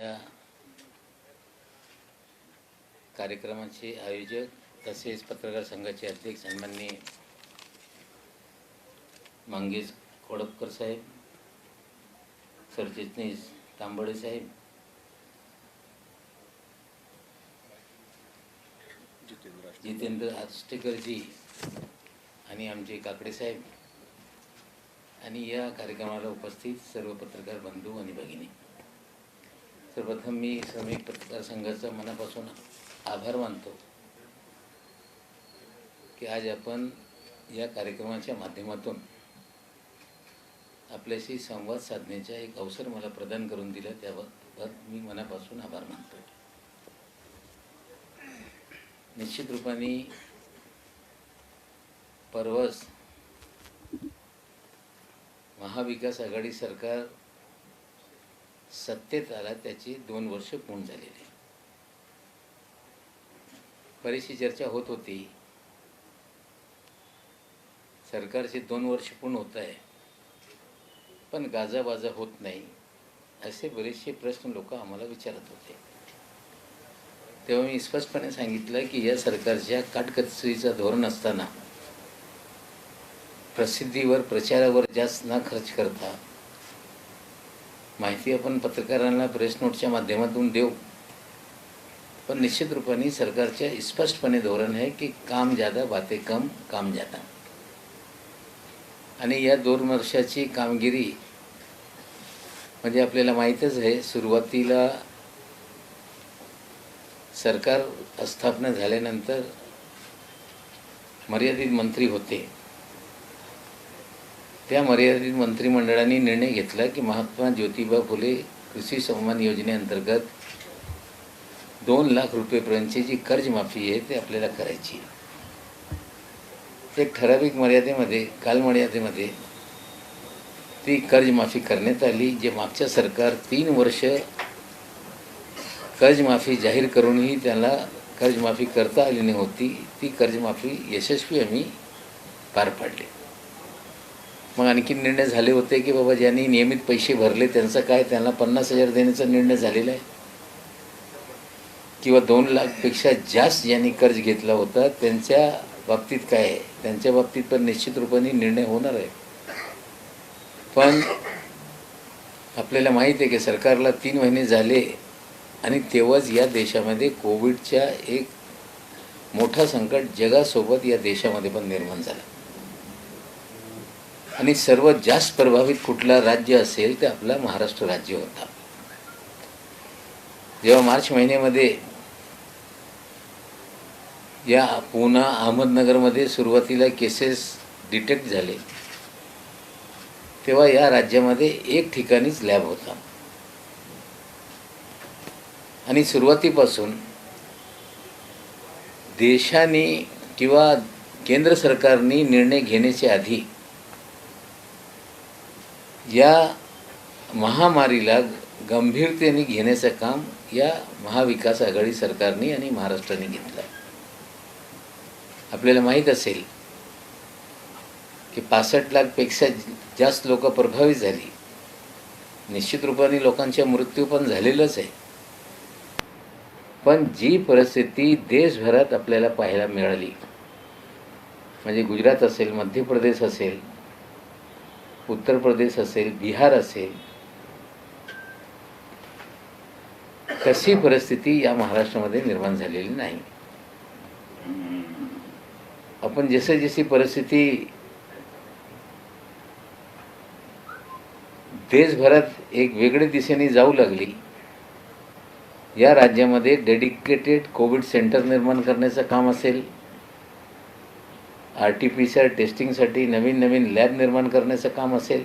या कार्यक्रमाचे आयोजक तसेच पत्रकार संघाचे अध्यक्ष सन्माननीय मंगेश कोडपकर साहेब, सरचिटणीस तांबडे साहेब, जितेंद्र आष्टेकरजी आणि आमचे काकडे साहेब आणि या कार्यक्रमाला उपस्थित सर्व पत्रकार बंधू आणि भगिनी, सर्वप्रथम मी श्रमिक पत्रकार संघाचा मनापासून आभार मानतो की आज आपण या कार्यक्रमाच्या माध्यमातून आपल्याशी संवाद साधण्याचा एक अवसर मला प्रदान करून दिला, त्याबाबत मी मनापासून आभार मानतो. निश्चित रूपाने परवाच महाविकास आघाडी सरकार सत्तेत आला, त्याची 2 वर्ष पूर्ण झालेली. बरीचशी चर्चा होत होती, सरकारचे 2 वर्ष पूर्ण होत आहे पण गाजाबाजा होत नाही, असे बरेचसे प्रश्न लोक आम्हाला विचारत होते. तेव्हा मी स्पष्टपणे सांगितलं की या सरकारच्या काटकसरीचं धोरण असताना प्रसिद्धीवर प्रचारावर जास्त न खर्च करता माहिती आपण पत्रकारांना प्रेस नोटच्या माध्यमातून देऊ, पण निश्चित रूपाने सरकारच्या स्पष्टपणे धोरण आहे की काम ज़्यादा बातें कम, काम ज़्यादा. आणि या 2 वर्षाची कामगिरी म्हणजे आपल्याला माहीतच आहे, सुरुवातीला सरकार स्थापना झाल्यानंतर मर्यादित मंत्री होते. त्या मर्यादित मंत्रिमंडळाने निर्णय घेतला की महात्मा ज्योतिबा फुले कृषी सन्मान योजनेअंतर्गत 2 लाख रुपयेपर्यंतची जी कर्जमाफी आहे ते आपल्याला करायची. एक ठराविक मर्यादेमध्ये, कालमर्यादेमध्ये ती कर्जमाफी करण्यात आली. जे मागच्या सरकार 3 वर्ष कर्जमाफी जाहीर करूनही त्याला कर्जमाफी करता आली नव्हती, ती कर्जमाफी यशस्वी आम्ही पार पाडली. मग आणखी निर्णय झाले होते की बाबा ज्यांनी नियमित पैसे भरले त्यांचं काय, त्यांना 50,000 देण्याचा निर्णय झालेला आहे, किंवा 2 लाखपेक्षा जास्त ज्यांनी कर्ज घेतला होता त्यांच्या बाबतीत काय आहे, त्यांच्या बाबतीत पण निश्चित रूपाने निर्णय होणार आहे. पण आपल्याला माहीत आहे की सरकारला 3 महिने झाले आणि तेव्हाच या देशामध्ये कोविडच्या एक मोठा संकट जगासोबत या देशामध्ये पण निर्माण झाला. आणि सर्वात जास्त प्रभावित कुठला राज्य असेल ते आपला महाराष्ट्र राज्य होता. जेव्हा मार्च महिन्यामध्ये या पुणे अहमदनगरमध्ये सुरुवातीला केसेस डिटेक्ट झाले, तेव्हा या राज्यामध्ये 1 ठिकाणीच लॅब होता. आणि सुरुवातीपासून देशाने किंवा केंद्र सरकारने निर्णय घेण्याच्या आधी या महामारीला गंभीरतेने घेण्याचं काम या महाविकास आघाडी सरकारने आणि महाराष्ट्राने घेतलं. आपल्याला माहीत असेल की 65 लाखपेक्षा जास्त लोक प्रभावित झाली. निश्चित रूपाने लोकांचा मृत्यू पण झालेलाच आहे. पण जी परिस्थिती देशभरात आपल्याला पाहायला मिळाली, म्हणजे गुजरात असेल, मध्य प्रदेश असेल, उत्तर प्रदेश असेल, बिहार असेल, तशी परिस्थिती या महाराष्ट्रामध्ये निर्माण झालेली नाही. आपण जशी परिस्थिती देशभरात एक वेगळ्या दिशेने जाऊ लागली, या राज्यामध्ये डेडिकेटेड कोविड सेंटर निर्माण करण्याचं काम असेल, RT-PCR टेस्टिंगसाठी नवीन लॅब निर्माण करण्याचं काम असेल,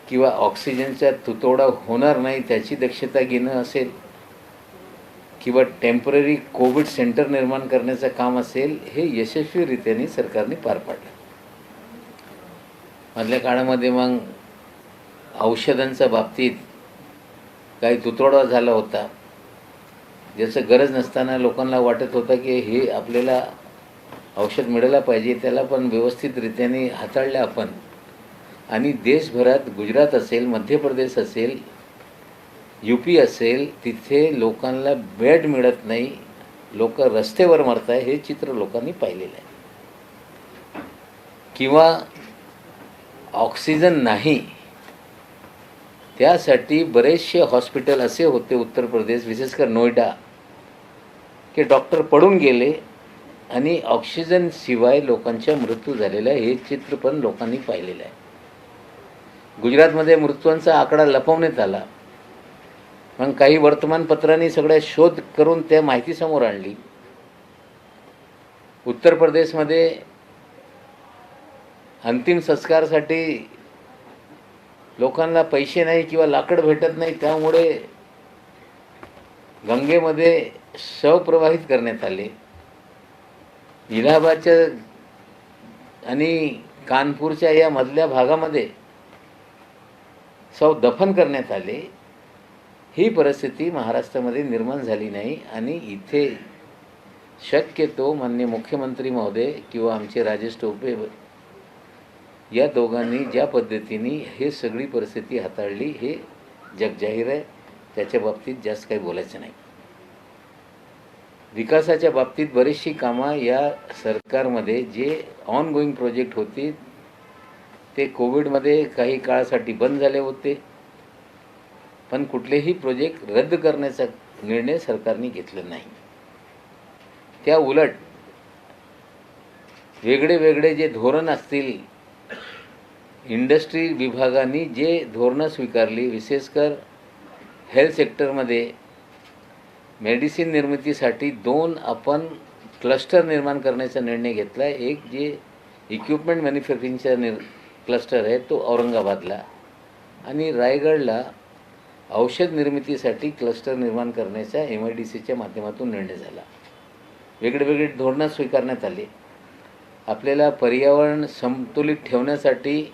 किंवा ऑक्सिजनचा तुटवडा होणार नाही त्याची दक्षता घेणं असेल, किंवा टेम्पररी कोविड सेंटर निर्माण करण्याचं काम असेल, हे यशस्वीरित्याने सरकारने पार पाडलं. मधल्या काळामध्ये मग औषधांच्या बाबतीत काही तुटवडा झाला होता, ज्याचं गरज नसताना लोकांना वाटत होतं की हे आपल्याला औषध मिळायला पाहिजे, त्याला पण व्यवस्थितरित्याने हाताळलं आपण. आणि देशभरात गुजरात असेल, मध्य प्रदेश असेल, UP असेल तिथे लोकांना बेड मिळत नाही, लोक रस्त्यावर मरत आहे, हे चित्र लोकांनी पाहिलेलं आहे. किंवा ऑक्सिजन नाही, त्यासाठी बरेचसे हॉस्पिटल असे होते उत्तर प्रदेश, विशेषकर नोएडा, की डॉक्टर पडून गेले आणि ऑक्सिजन शिवाय लोकांचा मृत्यू झालेला आहे, हे चित्र पण लोकांनी पाहिलेलं आहे. गुजरातमध्ये मृत्यूंचा आकडा लपवण्यात आला, मग काही वर्तमानपत्रांनी सगळ्या शोध करून त्या माहिती समोर आणली. उत्तर प्रदेशमध्ये अंतिम संस्कारसाठी लोकांना पैसे नाही किंवा लाकड भेटत नाही, त्यामुळे गंगेमध्ये शव प्रवाहित करण्यात आले. इलाहाबादच्या आणि कानपूरच्या या मधल्या भागामध्ये शव दफन करण्यात आले. ही परिस्थिती महाराष्ट्रामध्ये निर्माण झाली नाही. आणि इथे शक्यतो माननीय मुख्यमंत्री महोदय किंवा आमचे राजेश टोपे या दोघांनी ज्या पद्धतीने हे सगळी परिस्थिती हाताळली हे जगजाहीर आहे. त्याच्या बाबतीत जास्त काही बोलायचं नाही. विकासाच्या बाबतीत बरीचशी कामं या सरकारमध्ये जे ऑनगोईंग प्रोजेक्ट होते ते कोविडमध्ये काही काळासाठी बंद झाले होते, पण कुठलेही प्रोजेक्ट रद्द करण्याचा निर्णय सरकारने घेतला नाही. त्या उलट वेगळे वेगळे जे धोरण असतील, इंडस्ट्री विभागाने जे धोरणं स्वीकारली, विशेषकर हेल्थ सेक्टरमध्ये मेडिसिन निर्मितीसाठी 2 आपण क्लस्टर निर्माण करण्याचा निर्णय घेतला. एक जे इक्विपमेंट मॅन्युफॅक्चरिंगचा क्लस्टर आहे तो औरंगाबादला, आणि रायगडला औषध निर्मितीसाठी क्लस्टर निर्माण करण्याचा MIDCच्या माध्यमातून निर्णय झाला. वेगवेगळे धोरणं स्वीकारण्यात आले. आपल्याला पर्यावरण संतुलित ठेवण्यासाठी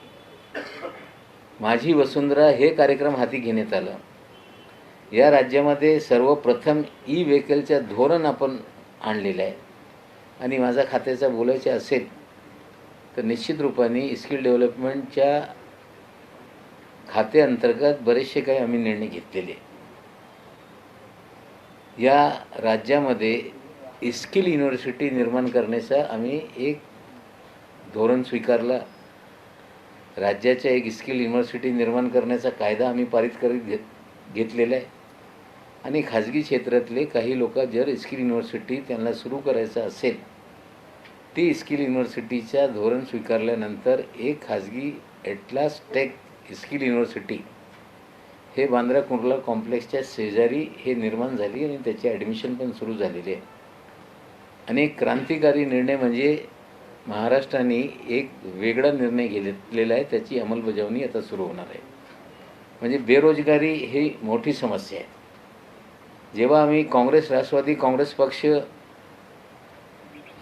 माझी वसुंधरा हे कार्यक्रम हाती घेण्यात आलं. या राज्यामध्ये सर्वप्रथम ई-व्हेकलचं धोरण आपण आणलेलं आहे. आणि माझ्या खात्याचा बोलायचं असेल तर निश्चित रूपाने स्किल डेव्हलपमेंटच्या खात्याअंतर्गत बरेचसे काही आम्ही निर्णय घेतलेले. या राज्यामध्ये स्किल युनिव्हर्सिटी निर्माण करण्याचा आम्ही एक धोरण स्वीकारला. राज्याच्या एक स्किल युनिव्हर्सिटी निर्माण करण्याचा कायदा आम्ही पारित घेतलेला आहे. आणि खाजगी क्षेत्रातले काही लोक जर स्किल युनिव्हर्सिटी त्यांना सुरू करायचं असेल, ती स्किल युनिव्हर्सिटीचा धोरण स्वीकारल्यानंतर एक खाजगी एटलास टेक स्किल युनिव्हर्सिटी हे बांद्रा कुर्ला कॉम्प्लेक्सच्या शेजारी हे निर्माण झाली आणि त्याची ॲडमिशन पण सुरू झालेली आहे. आणि एक क्रांतिकारी निर्णय म्हणजे महाराष्ट्राने एक वेगळा निर्णय घेतलेला आहे, त्याची अंमलबजावणी आता सुरू होणार आहे. म्हणजे बेरोजगारी ही मोठी समस्या आहे. जेव्हा आम्ही काँग्रेस राष्ट्रवादी काँग्रेस पक्ष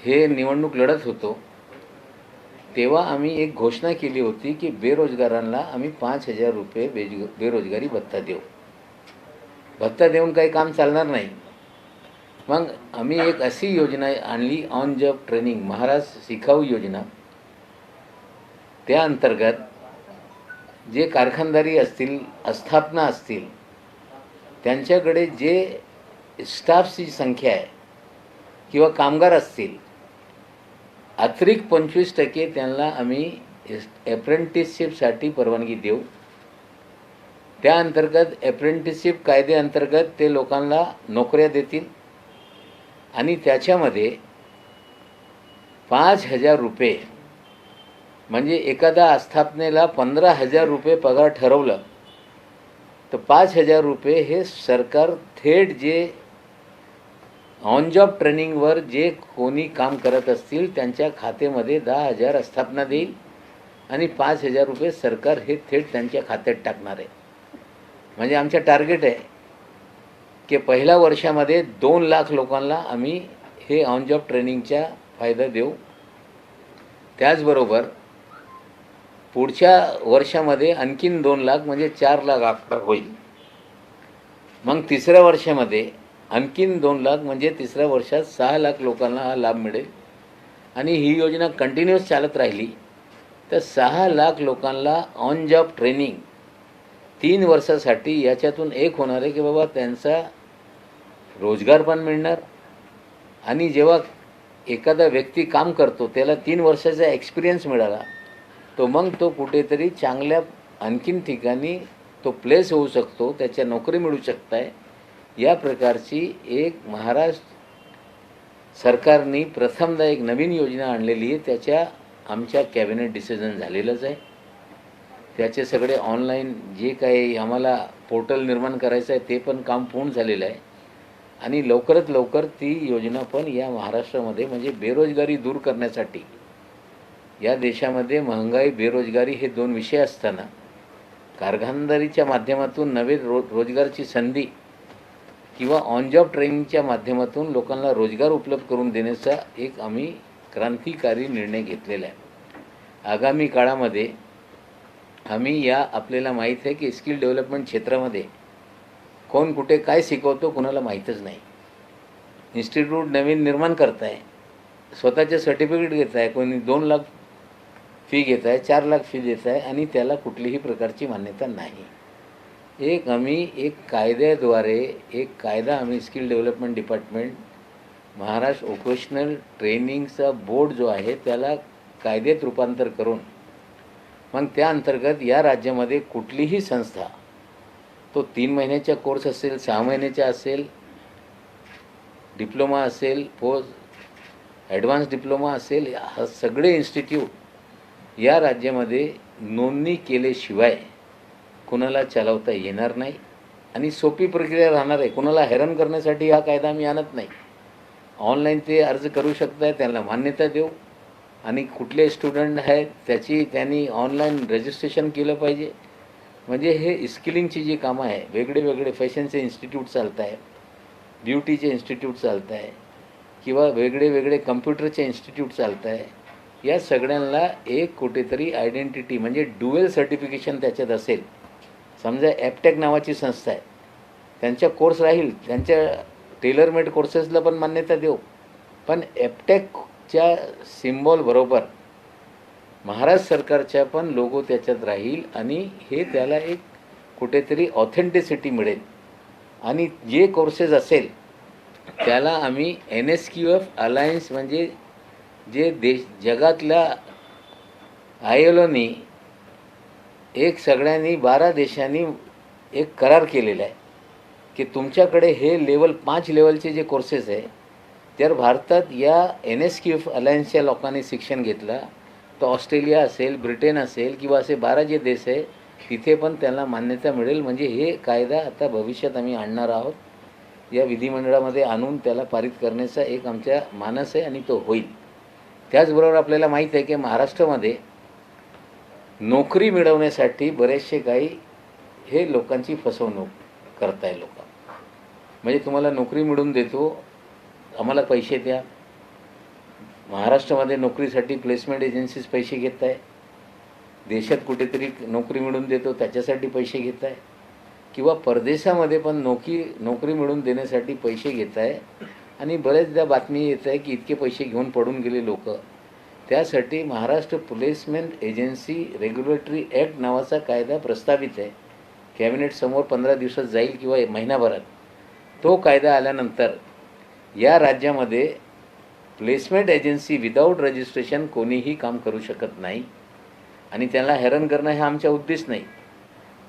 हे निवडणूक लढत होतो तेव्हा आम्ही एक घोषणा केली होती की बेरोजगारांना आम्ही 5,000 रुपये बेरोजगारी भत्ता देऊ. भत्ता देऊन काही काम चालणार नाही. मग आम्ही एक अशी योजना आणली, ऑन जॉब ट्रेनिंग महाराष्ट्र शिकाऊ योजना. त्या अंतर्गत जे कारखानदारी असतील, आस्थापना असतील, त्यांच्याकडे जे स्टाफची संख्या आहे किंवा कामगार असतील, अतिरिक्त 25% त्यांना आम्ही अप्रेंटिसशिपसाठी परवानगी देऊ. त्या अंतर्गत अप्रेंटिसशिप कायद्याअंतर्गत ते लोकांना नोकऱ्या देतील आणि त्याच्यामध्ये 5,000 रुपये म्हणजे एखादा आस्थापनेला 15,000 रुपये पगार ठरवलं तर 5,000 रुपये हे सरकार थेट जे ऑन जॉब ट्रेनिंगवर जे कोणी काम करत असतील त्यांच्या खात्यामध्ये 10,000 आस्थापना देईल आणि 5,000 रुपये सरकार हे थेट त्यांच्या खात्यात टाकणार आहे. म्हणजे आमचं टार्गेट आहे की पहिल्या वर्षामध्ये 2 लाख लोकांना आम्ही हे ऑन जॉब ट्रेनिंगचा फायदा देऊ. त्याचबरोबर पुढच्या वर्षामध्ये आणखीन 2 लाख म्हणजे 4 लाख होईल. मग तिसऱ्या वर्षामध्ये आणखीन 2 लाख म्हणजे तिसऱ्या वर्षात 6 लाख लोकांना हा लाभ मिळेल. आणि ही योजना कंटिन्यूअस चालत राहिली तर 6 लाख लोकांना ऑन जॉब ट्रेनिंग 3 वर्षासाठी याच्यातून एक होणार आहे की बाबा त्यांचा रोजगार पण मिळणार आणि जेव्हा एखादा व्यक्ती काम करतो त्याला 3 वर्षाचा एक्सपिरियन्स मिळाला तो मग तो कुठेतरी चांगल्या आणखीन ठिकाणी तो प्लेस होऊ शकतो, त्याच्या नोकरी मिळू शकते. या प्रकारची एक महाराष्ट्र सरकारने प्रथमदा एक नवीन योजना आणलेली आहे. त्याच्या आमच्या कॅबिनेट डिसिजन झालेलंच आहे. त्याचे सगळे ऑनलाईन जे काही आम्हाला पोर्टल निर्माण करायचं आहे ते पण काम पूर्ण झालेलं आहे आणि लवकरात लवकर ती योजना पण या महाराष्ट्रामध्ये म्हणजे बेरोजगारी दूर करण्यासाठी. या देशामध्ये महागाई बेरोजगारी हे 2 विषय असताना कारखानदारीच्या माध्यमातून नवे रोजगारची संधी किंवा ऑन जॉब ट्रेनिंगच्या माध्यमातून लोकांना रोजगार उपलब्ध करून देण्याचा एक आम्ही क्रांतिकारी निर्णय घेतलेला आहे. आगामी काळामध्ये आम्ही या आपल्याला माहीत आहे की स्किल डेव्हलपमेंट क्षेत्रामध्ये कोण कुठे काय शिकवतो कुणाला माहीतच नाही. इन्स्टिट्यूट नवीन निर्माण करत आहे, स्वतःचे सर्टिफिकेट घेत आहे, कोणी 2 लाख फी घेत आहे, 4 लाख फी देत आहे आणि त्याला कुठलीही प्रकारची मान्यता नाही. एक कायद्याद्वारे एक कायदा आम्ही skill development department Maharashtra vocational ट्रेनिंगचा बोर्ड जो आहे त्याला कायद्यात रूपांतर करून मग त्या अंतर्गत या राज्यामध्ये कुठलीही संस्था तो 3 महिन्याचा कोर्स असेल, 6 महिन्याचा असेल, डिप्लोमा असेल, पोस्ट ॲडव्हान्स डिप्लोमा असेल, हा सगळे इन्स्टिट्यूट या राज्यामध्ये नोंदणी केल्याशिवाय कुणाला चालवता येणार नाही आणि सोपी प्रक्रिया राहणार आहे. कुणाला हैराण करण्यासाठी हा कायदा आम्ही आणत नाही. ऑनलाईन ते अर्ज करू शकताय, त्यांना मान्यता देऊ आणि कुठले स्टुडंट आहेत त्यांनी ऑनलाईन रजिस्ट्रेशन केलं पाहिजे. म्हणजे हे स्किलिंगची जी कामं आहे, वेगळे फॅशनचे इन्स्टिट्यूट चालत आहे, ब्युटीचे इन्स्टिट्यूट चालत आहे किंवा वेगळे कम्प्युटरचे इन्स्टिट्यूट चालत आहे. या सगळ्यांना एक कुठेतरी आयडेंटिटी म्हणजे ड्युअल सर्टिफिकेशन त्याच्यात असेल. समजा ॲपटेक नावाची संस्था आहे, त्यांच्या कोर्स राहील, त्यांच्या टेलरमेड कोर्सेसला पण मान्यता देऊ, पण ॲपटेकच्या सिम्बॉलबरोबर महाराष्ट्र सरकारच्या पण लोगो त्याच्यात राहील आणि हे त्याला एक कुठेतरी ऑथेंटिसिटी मिळेल. आणि जे कोर्सेस असेल त्याला आम्ही NSQF अलायन्स म्हणजे जे जगातल्या ILOनी एक सगळ्यांनी 12 देशांनी एक करार केलेला आहे की तुमच्याकडे हे लेवल 5 लेवलचे जे कोर्सेस आहे जर भारतात या NSQF अलायन्सच्या लोकांनी शिक्षण घेतलं तर ऑस्ट्रेलिया असेल, ब्रिटन असेल किंवा असे 12 जे देश आहे तिथे पण त्यांना मान्यता मिळेल. म्हणजे हे कायदा आता भविष्यात आम्ही आणणार आहोत, या विधिमंडळामध्ये आणून त्याला पारित करण्याचा एक आमचा मानस आहे आणि तो होईल. त्याचबरोबर आपल्याला माहीत आहे की महाराष्ट्रामध्ये नोकरी मिळवण्यासाठी बरेचसे काही हे लोकांची फसवणूक करताय लोक. म्हणजे तुम्हाला नोकरी मिळवून देतो, आम्हाला पैसे द्या. महाराष्ट्रामध्ये नोकरीसाठी प्लेसमेंट एजन्सीज पैसे घेत आहे, देशात कुठेतरी नोकरी मिळवून देतो त्याच्यासाठी पैसे घेत आहे किंवा परदेशामध्ये पण नोकरी मिळवून देण्यासाठी पैसे घेत आहे. आणि बरेचदा बातमी येत आहे की इतके पैसे घेऊन पडून गेले लोक. त्यासाठी Maharashtra placement agency regulatory act नावाचा कायदा प्रस्तावित आहे. कॅबिनेटसमोर 15 दिवसात जाईल किंवा महिनाभरात. तो कायदा आल्यानंतर या राज्यामध्ये प्लेसमेंट एजन्सी विदाऊट रजिस्ट्रेशन कोणीही काम करू शकत नाही आणि त्यांना हैराण करणं हा आमचा उद्देश नाही.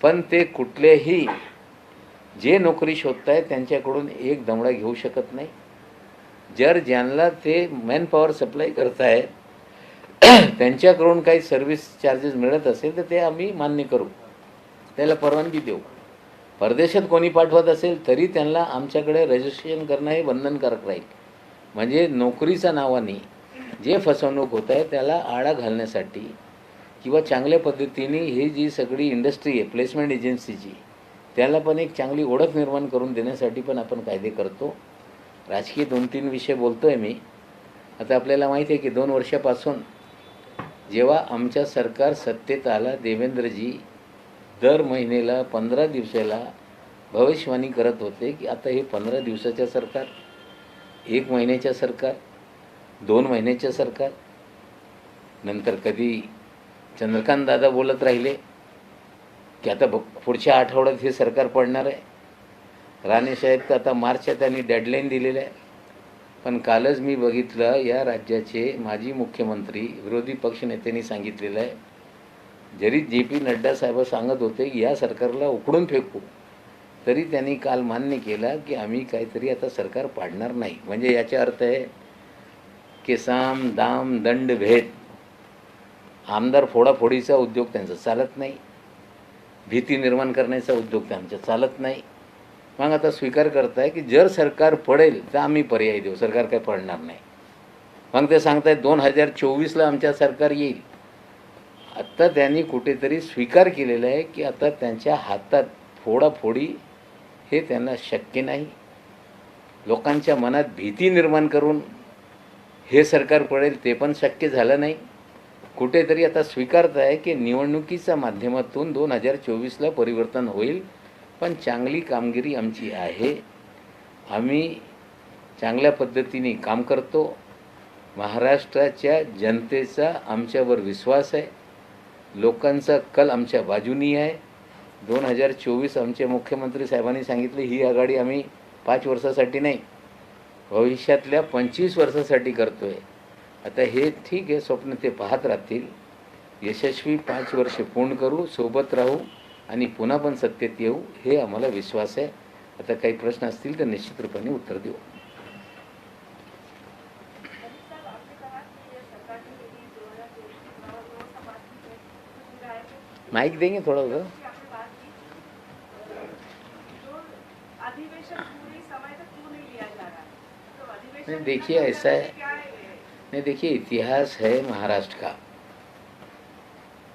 पण ते कुठलेही जे नोकरी शोधत आहेत त्यांच्याकडून एक दमडा घेऊ शकत नाही. जर ज्यांना ते मॅनपॉवर सप्लाय करतायत त्यांच्याकडून काही सर्व्हिस चार्जेस मिळत असेल तर ते आम्ही मान्य करू, त्याला परवानगी देऊ. परदेशात कोणी पाठवत असेल तरी त्यांना आमच्याकडे रजिस्ट्रेशन करणं हे बंधनकारक राहील. म्हणजे नोकरीच्या नावाने जे फसवणूक होत आहे त्याला आळा घालण्यासाठी किंवा चांगल्या पद्धतीने ही जी सगळी इंडस्ट्री आहे प्लेसमेंट एजन्सीची त्याला पण एक चांगली ओळख निर्माण करून देण्यासाठी पण आपण कायदे करतो. राजकीय 2-3 विषय बोलतो आहे मी. आता आपल्याला माहिती आहे की 2 वर्षापासून जेव्हा आमच्या सरकार सत्तेत आला, देवेंद्रजी दर महिन्याला 15 दिवसाला भविष्यवाणी करत होते की आता हे 15 दिवसाच्या सरकार, 1 महिन्याच्या सरकार, 2 महिन्याच्या सरकार. नंतर कधी चंद्रकांत दादा बोलत राहिले की आता पुढच्या आठवड्यात हे सरकार पडणार आहे. राणेसाहेब तर आता मार्चच्या त्यांनी डेडलाईन दिलेलं आहे. पण कालच मी बघितलं या राज्याचे माजी मुख्यमंत्री विरोधी पक्षनेत्यांनी सांगितलेलं आहे, जरी JP नड्डा साहेब सांगत होते की या सरकारला उकडून फेकू, तरी त्यांनी काल मान्य केला की आम्ही काहीतरी आता सरकार पाडणार नाही. म्हणजे याचा अर्थ आहे की साम दाम दंड भेद, आमदार फोडाफोडीचा उद्योग त्यांचा चालत नाही, भीती निर्माण करण्याचा उद्योग त्यांचा चालत नाही. मग आता स्वीकार करताय की जर सरकार पडेल तर आम्ही पर्याय देऊ, सरकार काही पडणार नाही. मग ते सांगतायत 2024ला आमच्या सरकार येईल. आता त्यांनी कुठेतरी स्वीकार केलेला आहे की आता त्यांच्या हातात फोडाफोडी हे त्यांना शक्य नाही. लोकांच्या मनात भीती निर्माण करून हे सरकार पडेल ते पण शक्य झालं नाही. कुठेतरी आता स्वीकारत आहे की निवडणुकीच्या माध्यमातून 2024ला परिवर्तन होईल, पण चांगली कामगिरी आमची आहे, आम्ही चांगल्या पद्धतीने काम करतो. महाराष्ट्राच्या जनतेचा आमच्यावर विश्वास आहे, लोकांचा कल आमच्या बाजूनी आहे. 2024 आमचे मुख्यमंत्री साहेबांनी सांगितले ही आघाडी आम्ही 5 वर्षासाठी नाही, भविष्यातल्या 25 वर्षासाठी करतो आहे. आता हे ठीक आहे, स्वप्न ते पाहत राहतील. यशस्वी 5 वर्ष पूर्ण करू, सोबत राहू आणि पुन्हा पण सत्तेत येऊ, हे आम्हाला विश्वास आहे. आता काही प्रश्न असतील तर निश्चित रूपाने उत्तर देऊ. माइक देंगे थोड़ा उधर. नहीं देखिए ऐसा है, नहीं देखिए इतिहास है महाराष्ट्र का.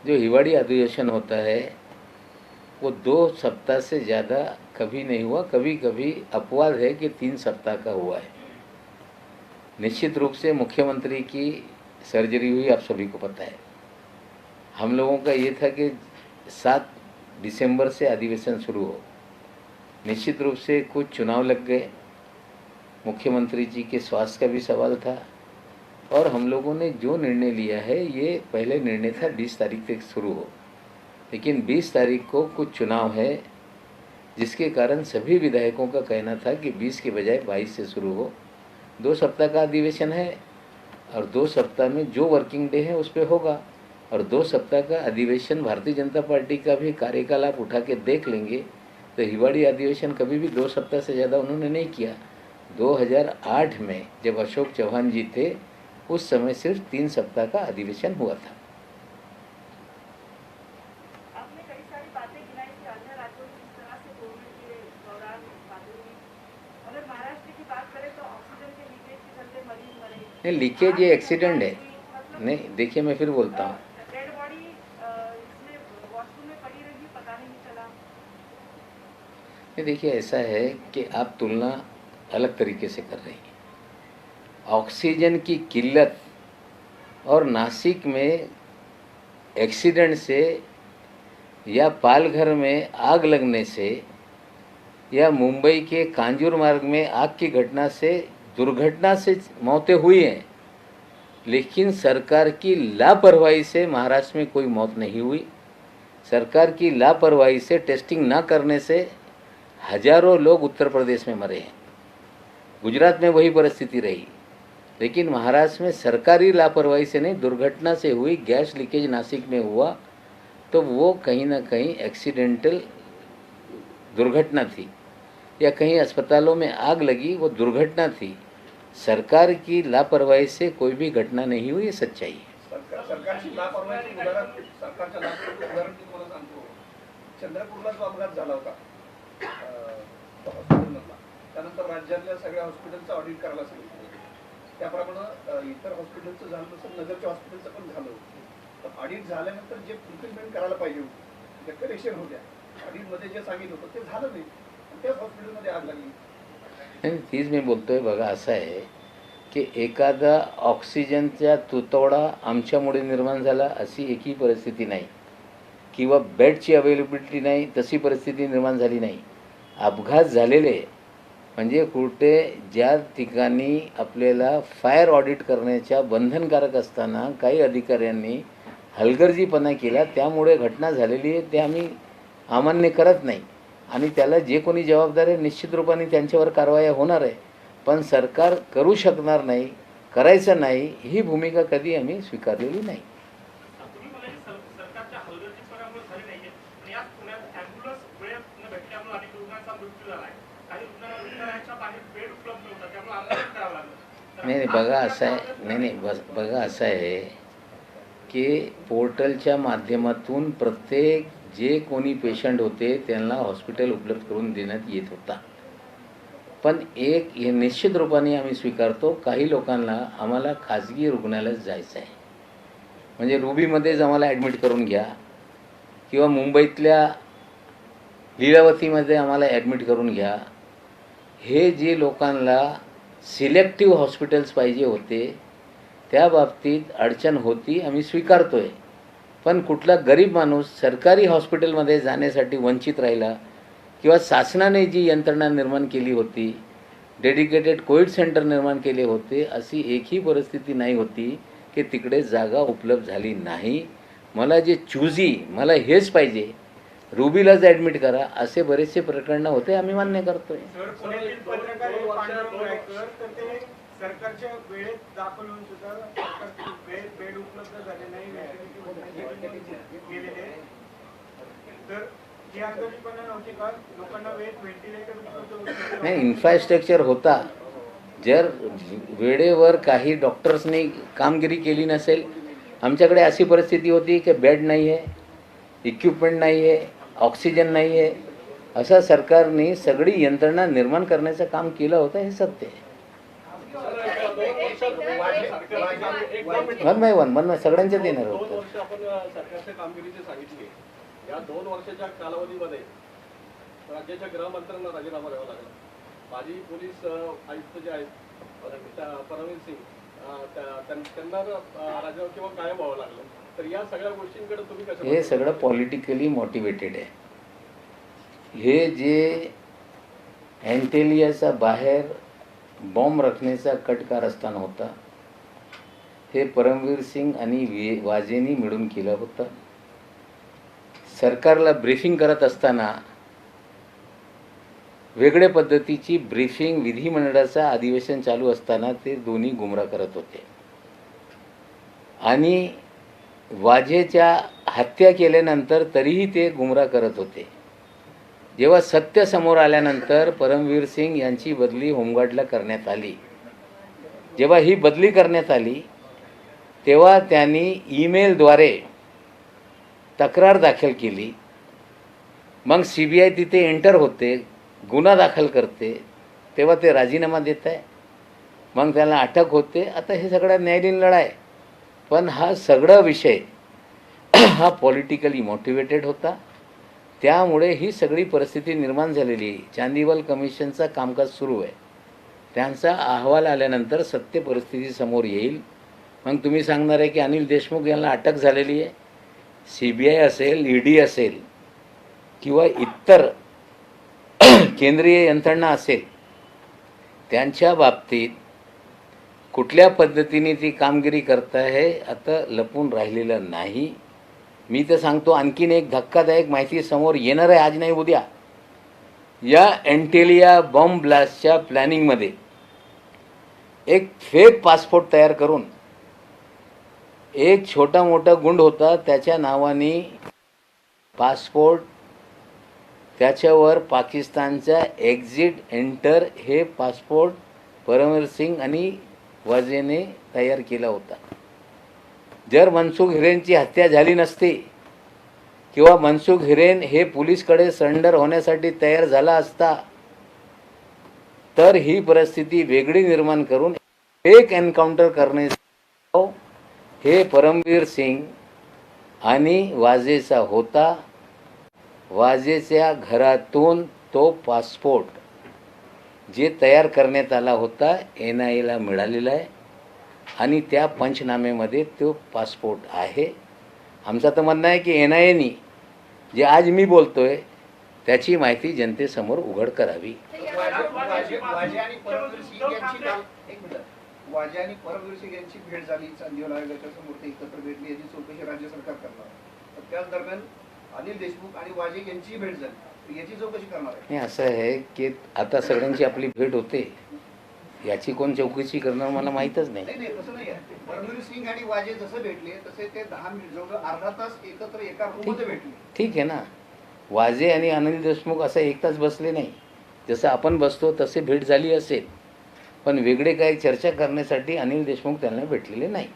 जो हिवाड़ी अधिवेशन होता है वो 2 सप्ताह से ज़्यादा कभी नहीं हुआ. कभी कभी अपवाद है कि 3 सप्ताह का हुआ है. निश्चित रूप से मुख्यमंत्री की सर्जरी हुई, आप सभी को पता है. हम लोगों का ये था कि 7 दिसंबर से अधिवेशन शुरू हो. निश्चित रूप से कुछ चुनाव लग गए, मुख्यमंत्री जी के स्वास्थ्य का भी सवाल था, और हम लोगों ने जो निर्णय लिया है ये पहले निर्णय था 20 तारीख तक शुरू हो. लेकिन 20 तारीख को कुछ चुनाव है, जिसके कारण सभी विधायकों का कहना था कि 20 के बजाय 22 से शुरू हो. 2 सप्ताह का अधिवेशन है और 2 सप्ताह में जो वर्किंग डे है उस पर होगा. और 2 सप्ताह का अधिवेशन भारतीय जनता पार्टी का भी कार्यकाल आप उठा के देख लेंगे तो हिवाड़ी अधिवेशन कभी भी 2 सप्ताह से ज़्यादा उन्होंने नहीं किया. 2008 में जब अशोक चौहान जी थे उस समय सिर्फ 3 सप्ताह का अधिवेशन हुआ था. आपने कई सारी बातें गिनाई कि अन्य राज्यों में किस तरह से कोविड के दौरान बातें हुई. अगर महाराष्ट्र की बात करें तो ऑक्सीजन के लीकेज के चलते मरीज मरे. नहीं, लीकेज ये एक्सीडेंट है. नहीं देखिए, मैं फिर बोलता हूँ, डेड बॉडी इसमें वॉशरूम में पड़ी रही, पता नहीं चला. नहीं देखिए ऐसा है कि आप तुलना अलग तरीके से कर रही हैं. ऑक्सीजन की किल्लत और नासिक में एक्सीडेंट से या पालघर में आग लगने से या मुंबई के कांजूर मार्ग में आग की घटना से, दुर्घटना से मौतें हुई हैं, लेकिन सरकार की लापरवाही से महाराष्ट्र में कोई मौत नहीं हुई. सरकार की लापरवाही से, टेस्टिंग ना करने से हजारों लोग उत्तर प्रदेश में मरे हैं. गुजरात में वही परिस्थिति रही. लेकिन महाराष्ट्र में सरकारी लापरवाही से नहीं, दुर्घटना से हुई. गैस लीकेज नासिक में हुआ तो वो कहीं ना कहीं एक्सीडेंटल दुर्घटना थी, या कहीं अस्पतालों में आग लगी वो दुर्घटना थी. सरकार की लापरवाही से कोई भी घटना नहीं हुई, ये सच्चाई है. सरकारची लापरवाहीचं उदाहरण, सरकारच्या लापरवाहीचं उदाहरण मी तुम्हाला सांगतो. चंद्रपूरला जो अपघात झाला होता हॉस्पिटलमधला, त्यानंतर राज्यातल्या सगळ्या हॉस्पिटलचं ऑडिट करायला सांगितलं. त्याप्रमाणे इतर हॉस्पिटलचं झालं तसं नगरच्या हॉस्पिटलचं पण झालं. तर ऑडिट झाल्यानंतर जे ट्रीटमेंट करायला पाहिजे होतं, जे करेक्शन होत्या, ऑडिटमध्ये जे सांगितलं होतं ते झालं नाही, त्याच हॉस्पिटलमध्ये आग लागली. नाही, तीच मी बोलतोय. बघा असं आहे की एखादा ऑक्सिजनचा तुटवडा आमच्यामुळे निर्माण झाला अशी एकही परिस्थिती नाही, किंवा बेडची अवेलेबिलिटी नाही तशी परिस्थिती निर्माण झाली नाही. अपघात झालेले म्हणजे कुठे ज्या ठिकाणी आपल्याला फायर ऑडिट करण्याच्या बंधनकारक असताना काही अधिकाऱ्यांनी हलगर्जीपणा केला, त्यामुळे घटना झालेली आहे. ते आम्ही अमान्य करत नाही आणि त्याला जे कोणी जबाबदार आहे निश्चित रूपाने त्यांच्यावर कारवाया होणार आहे. पण सरकार करू शकणार नाही, करायचं नाही, ही भूमिका कधी आम्ही स्वीकारलेली नाही. तुम्ही मला सरकारच्या हलगर्जीपणामुळे झाले नाहीये पण याच पुण्यात ॲम्ब्युलन्स वेळेत न भेटल्यामुळे अनेक रुग्णांचा मृत्यू झाला आहे. काही रुग्णालयाच्या बाहेर बेड उपलब्ध नव्हता, त्यामुळे आंदोलन करावं लागलं. नाही बघा असं आहे, नाही बघा असं आहे की पोर्टलच्या माध्यमातून प्रत्येक जे कोणी पेशंट होते त्यांना हॉस्पिटल उपलब्ध करून देण्यात येत होता. पण एक हे निश्चित रूपाने आम्ही स्वीकारतो, काही लोकांना आम्हाला खाजगी रुग्णालयात जायचं आहे, म्हणजे रुबीमध्येच आम्हाला ॲडमिट करून घ्या किंवा मुंबईतल्या लीलावतीमध्ये आम्हाला ॲडमिट करून घ्या. हे जे लोकांना सिलेक्टिव्ह हॉस्पिटल्स पाहिजे होते त्या बाबतीत अडचण होती, आम्ही स्वीकारतो आहे. पण कुठला गरीब माणूस सरकारी हॉस्पिटलमध्ये जाण्यासाठी वंचित राहिला किंवा शासनाने जी यंत्रणा निर्माण केली होती, डेडिकेटेड कोविड सेंटर निर्माण केले होते, अशी एकही परिस्थिती नाही होती की तिकडे जागा उपलब्ध झाली नाही. मला जे चूजी मला हेच पाहिजे, रुबीलाच ॲडमिट करा, असे बरेचसे प्रकरणं होते, आम्ही मान्य करतो आहे. सर, पुण्यातील पत्रकार पांडुरंग रायकर तर ते सरकारच्या वेळेत दाखल होऊन सुद्धा सरकारचे बेड उपलब्ध झाले नाही, गेलेले. तर ही हलगर्जीपणा नव्हती का? लोकांना वेळेत व्हेंटिलेटर उपलब्ध होते नाही, इन्फ्रास्ट्रक्चर होता. जर वेळेवर काही डॉक्टर्सनी कामगिरी केली नसेल, आमच्याकडे अशी परिस्थिती होती की बेड नाही आहे, इक्विपमेंट नाही आहे, ऑक्सिजन नाही आहे, असं सरकारने सगळी यंत्रणा निर्माण करण्याचं काम केलं होतं, हे सत्य आहे. वन बाय वन सगळ्यांच्याच येणार 2 होतं. वर्ष आपण सरकारच्या कामगिरीची सांगितली. या 2 वर्षाच्या कालावधीमध्ये राज्याच्या गृहमंत्र्यांना राजीनामा द्यावा लागला. माजी पोलीस आयुक्त जे आहेत परमवीर सिंग, त्यांना राजीनामा किंवा कायम व्हावं लागलं. तर या सगळ्या गोष्टींकडे तुम्ही कसं? हे सगळं पॉलिटिकली मोटिवेटेड आहे. हे जे अँटेलियाचा बाहेर बॉम्ब रखण्याचा कट कारस्थान होता, हे परमवीर सिंग आणि वाजेंनी मिळून केलं होतं. सरकारला ब्रीफिंग करत असताना वेगळ्या पद्धतीची ब्रीफिंग विधिमंडळाचं अधिवेशन चालू असताना ते दोन्ही गुमराह करत होते. आणि वाजेच्या हत्या केल्यानंतर तरीही ते गुमराह करत होते. जेव्हा सत्य समोर आल्यानंतर परमवीर सिंग यांची बदली होमगार्डला करण्यात आली. जेव्हा ही बदली करण्यात आली तेव्हा त्यांनी ईमेलद्वारे तक्रार दाखल केली. मग CBI तिथे एंटर होते, गुन्हा दाखल करते, तेव्हा ते राजीनामा देत आहे, मग त्याला अटक होते. आता हे सगळा न्यायालयीन लढा आहे. पण हा सगळा विषय हा पॉलिटिकली मोटिवेटेड होता, त्यामुळे ही सगळी परिस्थिती निर्माण झालेली आहे. चांदीवाल कमिशनचा कामकाज सुरू आहे, त्यांचा अहवाल आल्यानंतर सत्य परिस्थिती समोर येईल. मग तुम्ही सांगणार आहे की अनिल देशमुख यांना अटक झालेली आहे. CBI असेल, ED असेल किंवा इतर केंद्रीय यंत्रणा असेल, त्यांच्या बाबतीत कुठल्या पद्धतीने ती कामगिरी करत आहे आता लपून राहिलेलं नाही. मी तर सांगतो, आणखीन एक धक्कादायक माहिती समोर येणार आहे, आज नाही उद्या. या अँटेलिया बॉम्ब ब्लास्टच्या प्लॅनिंगमध्ये एक फेक पासपोर्ट तयार करून एक छोटा मोठा गुंड होता, त्याच्या नावाने पासपोर्ट, त्याच्यावर पाकिस्तानचा एक्झिट एंटर हे पासपोर्ट परमवीर सिंग आणि वाजेने तयार केला होता. जर मनसुख हिरेनची हत्या झाली नसती किंवा मनसुख हिरेन हे पोलीसकडे सरेंडर होण्यासाठी तयार झाला असता तर ही परिस्थिती वेगळी निर्माण करून एक एन्काउंटर करण्याचा हे परमवीर सिंग आणि वाजेचा होता. वाजेच्या घरातून तो पासपोर्ट जे तयार करण्यात आला होता NIAला मिळालेला आहे आणि त्या पंचनामेमध्ये तो पासपोर्ट आहे. आमचं तर म्हणणं आहे की NIAनी जे आज मी बोलतोय त्याची माहिती जनतेसमोर उघड करावी. वाजे आणि परमवीर सिंग यांची भेट झाली, चांदीवाल आयोगाच्या समोर ते एकत्र भेटली, याची चौकशी राज्य सरकार करणार. तर त्याच दरम्यान अनिल देशमुख आणि वाजे यांची भेट झाली, याची चौकशी करणार आहे. नाही, असं आहे की आता सगळ्यांची आपली भेट होते, याची कोण चौकशी करणार मला माहीतच नाही. नाही नाही तसं नाही आहे. रणवीर सिंग आणि वाजे जसं भेटले तसे ते 10 मिनिट जवळ अर्धा तास एकत्र एका रूममध्ये भेटले. ठीक आहे ना, वाजे आणि अनिल देशमुख असं एक तास बसले नाही, जसं आपण बसतो तसे भेट झाली असेल, पण वेगळे काही चर्चा करण्यासाठी अनिल देशमुख त्यांना भेटलेले नाही.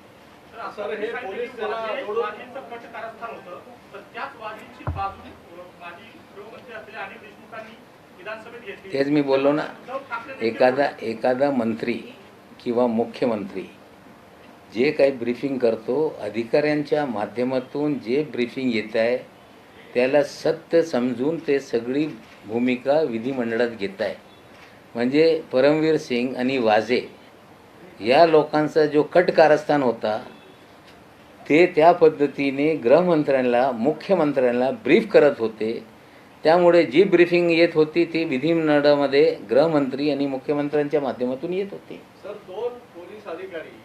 सर, हे पोलीस त्याला जोडून- वाजेंचं कट कारस्थान होतं, तर त्याच वाजेंची बाजू माजी गृहमंत्री असलेल्या अनिल देशमुखांनी विधानसभेत घेतली. तेच मी बोललो ना, उद्धव ठाकरे एखादा मंत्री किंवा मुख्यमंत्री जे काही ब्रीफिंग करतो, अधिकाऱ्यांच्या माध्यमातून जे ब्रीफिंग येत आहे त्याला सत्य समजून ते सगळी भूमिका विधिमंडळात घेत आहे. म्हणजे परमवीर सिंग आणि वाजे या लोकांचा जो कट कारस्थान होता ते त्या पद्धतीने गृहमंत्र्यांना मुख्यमंत्र्यांना ब्रीफ करत होते. त्यामुळे जी ब्रीफिंग येत होती ती विधिमंडळामध्ये गृहमंत्री आणि मुख्यमंत्र्यांच्या माध्यमातून येत होती. सर, 2 पोलीस अधिकारी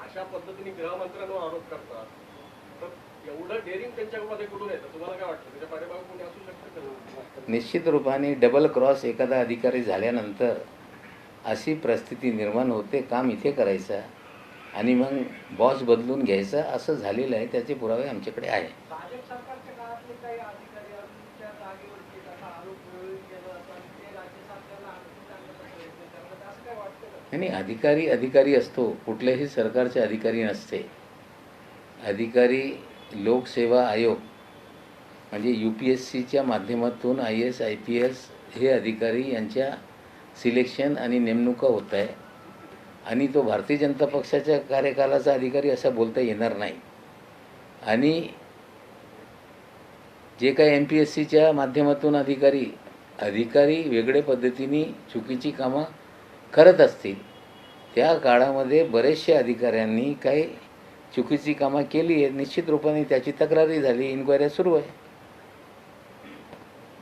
अशा पद्धतीने गृहमंत्र्यांवर आरोप करतात, तर एवढं डेअरिंग त्यांच्यामध्ये कुठून येतं? तुम्हाला काय वाटतं, त्याच्या पाठीमागे कोणी असू शकतं का? निश्चित रूपाने डबल क्रॉस एखादा अधिकारी झाल्यानंतर अशी परिस्थिती निर्माण होते, काम इथे करायचा आणि मग बॉस बदलून घ्यायचा, असं झालेलं आहे. त्याचे पुरावे आमच्याकडे आहे. भाजप सरकारच्या काळातले काही अधिकारी अजूनच्या जागेवरती असा आरोप केला जातो आणि ते राज्य सरकारला आणखी चांगल्याचा प्रयत्न करतात, असं काय वाटतं का? आणि अधिकारी असतो, कुठल्याही सरकारचे अधिकारी नसते. अधिकारी लोकसेवा आयोग म्हणजे UPSCच्या माध्यमातून IAS IPS हे अधिकारी यांच्या सिलेक्शन आणि नेमणुका होत आहे आणि तो भारतीय जनता पक्षाच्या कार्यकालाचा अधिकारी असं बोलता येणार नाही. आणि जे काही MPSCच्या माध्यमातून अधिकारी वेगळ्या पद्धतीने चुकीची कामं करत असतील, त्या काळामध्ये बरेचशा अधिकाऱ्यांनी काही चुकीची कामं केली आहे. निश्चित रूपाने त्याची तक्रारी झाली, इन्क्वायरी सुरू आहे.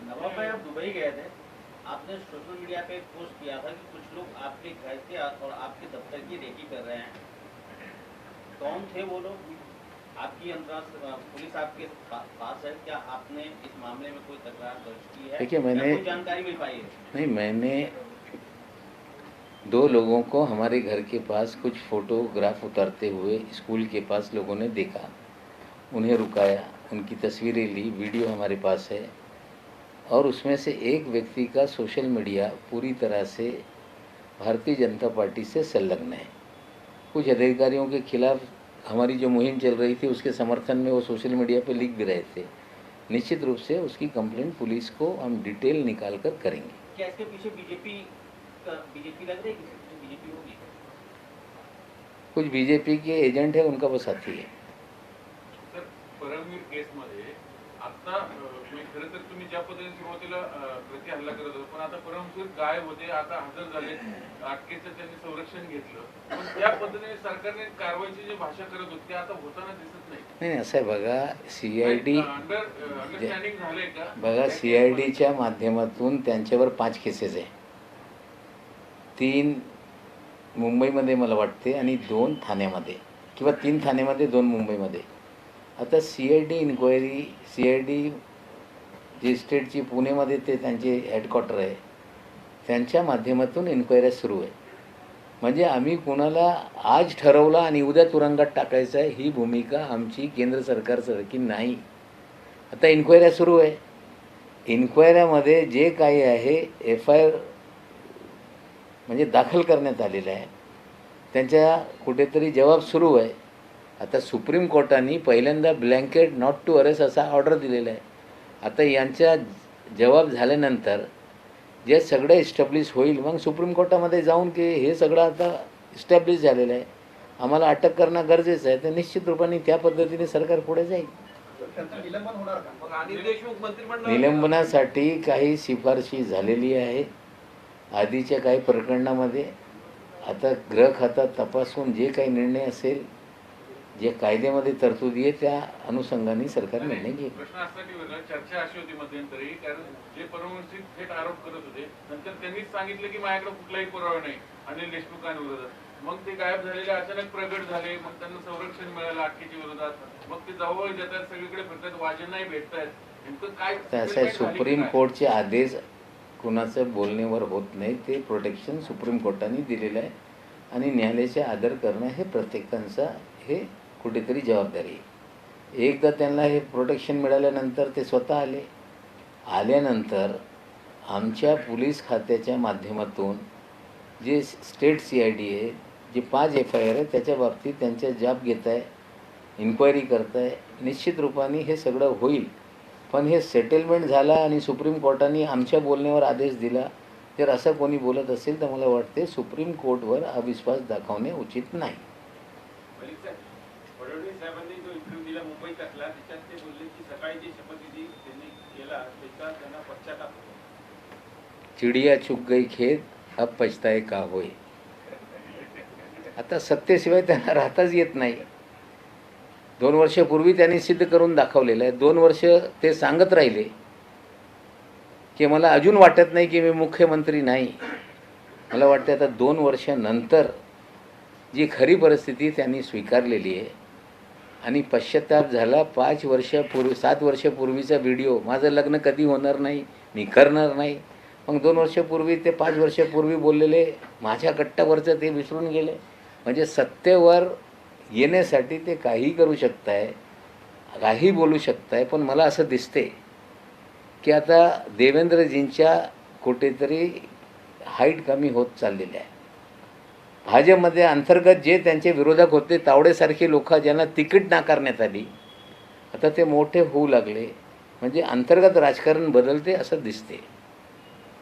नवाब भाई, आप दुबई गए थे, आपने सोशल मीडिया पे एक पोस्ट किया था कि कुछ लोग आपके घर के और आपके दफ्तर की रेकी कर रहे हैं. कौन थे वो लोग? आपकी अंतर्राष्ट्रीय पुलिस आपके पास है? क्या आपने इस मामले में कोई तकरार दर्ज की है? देखिए, क्या कोई जानकारी मिल पाई है? नहीं, मैंने 2 लोगों को हमारे घर के पास कुछ फ़ोटोग्राफ उतारते हुए स्कूल के पास लोगों ने देखा, उन्हें रुकाया, उनकी तस्वीरें ली, वीडियो हमारे पास है और उसमें से एक व्यक्ति का सोशल मीडिया पूरी तरह से भारतीय जनता पार्टी से संलग्न है. कुछ अधिकारियों के खिलाफ हमारी जो मुहिम चल रही थी उसके समर्थन में वो सोशल मीडिया पे लिख भी रहे थे. निश्चित रूप से उसकी कंप्लेंट पुलिस को हम डिटेल निकाल कर करेंगे. क्या इसके पीछे बीजेपी लग रही है? बीजेपी होगी? कुछ बीजेपी के एजेंट है, उनका वो साथी है. सर, परमवीर केसमध्ये आता खरं तर तुम्ही ज्या पद्धतीने सुरुवातीला प्रति हल्ला करत होता, पण आता परमवीर गायब होते, आता हजर झाले, अटकेचं त्यांनी संरक्षण घेतलं, पण त्या पद्धतीने सरकारने कारवाईची जी भाषा करत होती ते आता होताना दिसत नाही. नाही, असं आहे बघा, CID अंडरस्टँडिंग झालंय का? बघा, CIDच्या माध्यमातून त्यांच्यावर 5 केसेस आहे. 3 मुंबईमध्ये मला वाटते आणि 2 ठाण्यामध्ये, किंवा 3 ठाण्यामध्ये 2 मुंबईमध्ये. आता CID इन्क्वायरी, CID जी स्टेटची पुणेमध्ये ते त्यांचे हेडक्वार्टर आहे, त्यांच्या माध्यमातून इन्क्वायऱ्या सुरू आहे. म्हणजे आम्ही कुणाला आज ठरवलं आणि उद्या तुरुंगात टाकायचं आहे ही भूमिका आमची केंद्र सरकारसारखी नाही. आता इन्क्वायऱ्या सुरू आहे. इन्क्वायऱ्यामध्ये जे काही आहे FIR म्हणजे दाखल करण्यात आलेलं आहे, त्यांच्या कुठेतरी जबाब सुरू आहे. आता सुप्रीम कोर्टाने पहिल्यांदा ब्लँकेट नॉट टू अरेस्ट असा ऑर्डर दिलेला आहे. आता यांचा जबाब झाल्यानंतर जे सगळं इस्टॅब्लिश होईल, मग सुप्रीम कोर्टामध्ये जाऊन की हे सगळं आता इस्टॅब्लिश झालेलं आहे, आम्हाला अटक करणं गरजेचं आहे, तर निश्चित रूपाने त्या पद्धतीने सरकार पुढे जाईल. त्यांचं निलंबन होणार का? मग अनिल देशमुख मंत्रिमंडळ निलंबनासाठी काही शिफारशी झालेली आहे आधीच्या काही प्रकरणामध्ये. आता गृह खात्यात तपासून जे काही निर्णय असेल, जे कायद्यामध्ये तरतुदी आहे, त्या अनुषंगाने सरकार निर्णय घेईल. प्रश्न असासाठी वेगळा चर्चा अशी होती मध्यंतरी, कारण जे परमवीर थेट आरोप करत होते, नंतर त्यांनीच सांगितलं की माझ्याकडे कुठलाही पुरावा नाही अनिल देशमुखांविरोधात. मग ते गायब झालेले अचानक प्रगट झाले, मग त्यांना संरक्षण मिळालं अटकेच्या विरोधात, मग ते जवळ जातात, सगळीकडे फिरतात, वाजेंनाही भेटतायत. नेमकं काय तर असं आहे, सुप्रीम कोर्टचे आदेश कुणाचं बोलण्यावर होत नाही. ते प्रोटेक्शन सुप्रीम कोर्टाने दिलेलं आहे आणि न्यायालयाचे आदर करणं हे प्रत्येकांचा हे कुठेतरी जबाबदारी आहे. एकदा त्यांना हे प्रोटेक्शन मिळाल्यानंतर ते स्वतः आल्यानंतर आमच्या पोलीस खात्याच्या माध्यमातून जे स्टेट CID आहे, जे 5 FIR आहे त्याच्या बाबतीत त्यांच्या जाब घेत आहे, इन्क्वायरी करत आहे. निश्चित रूपाने हे सगळं होईल. पण हे सेटलमेंट झाला आणि सुप्रीम कोर्टाने आमच्या बोलण्यावर आदेश दिला. जर असं कोणी बोलत असेल तर मला वाटते सुप्रीम कोर्टवर अविश्वास दाखवणे उचित नाही. फडणवीस साहेबांनी जो इंटरव्ह्यू दिला मुंबईत असला त्याच्यात ते बोलले की सकाळी जे शपथविधी त्यांनी केला त्याचा त्यांना पश्चाताप होतो. चिडिया चुक गई खेत, अब पछताए का होय. आता सत्तेशिवाय त्यांना राहताच येत नाही. 2 वर्षापूर्वी त्यांनी सिद्ध करून दाखवलेलं आहे. 2 वर्ष ते सांगत राहिले की मला अजून वाटत नाही की मी मुख्यमंत्री नाही. मला वाटते आता 2 वर्षानंतर जी खरी परिस्थिती त्यांनी स्वीकारलेली आहे आणि पश्चाताप झाला. 7 वर्षापूर्वीचा व्हिडिओ, माझं लग्न कधी होणार नाही, मी करणार नाही. मग 2 वर्षापूर्वी ते 5 वर्षापूर्वी बोललेले माझ्या कट्ट्यावरचं ते विसरून गेले. म्हणजे सत्तेवर येण्यासाठी ते काही करू शकताय, काही बोलू शकताय. पण मला असं दिसते की आता देवेंद्रजींच्या कुठेतरी हाईट कमी होत चाललेली आहे. भाजपमध्ये अंतर्गत जे त्यांचे विरोधक होते तावडेसारखे लोक ज्यांना तिकीट नाकारण्यात आली, आता ते मोठे होऊ लागले. म्हणजे अंतर्गत राजकारण बदलते असं दिसते.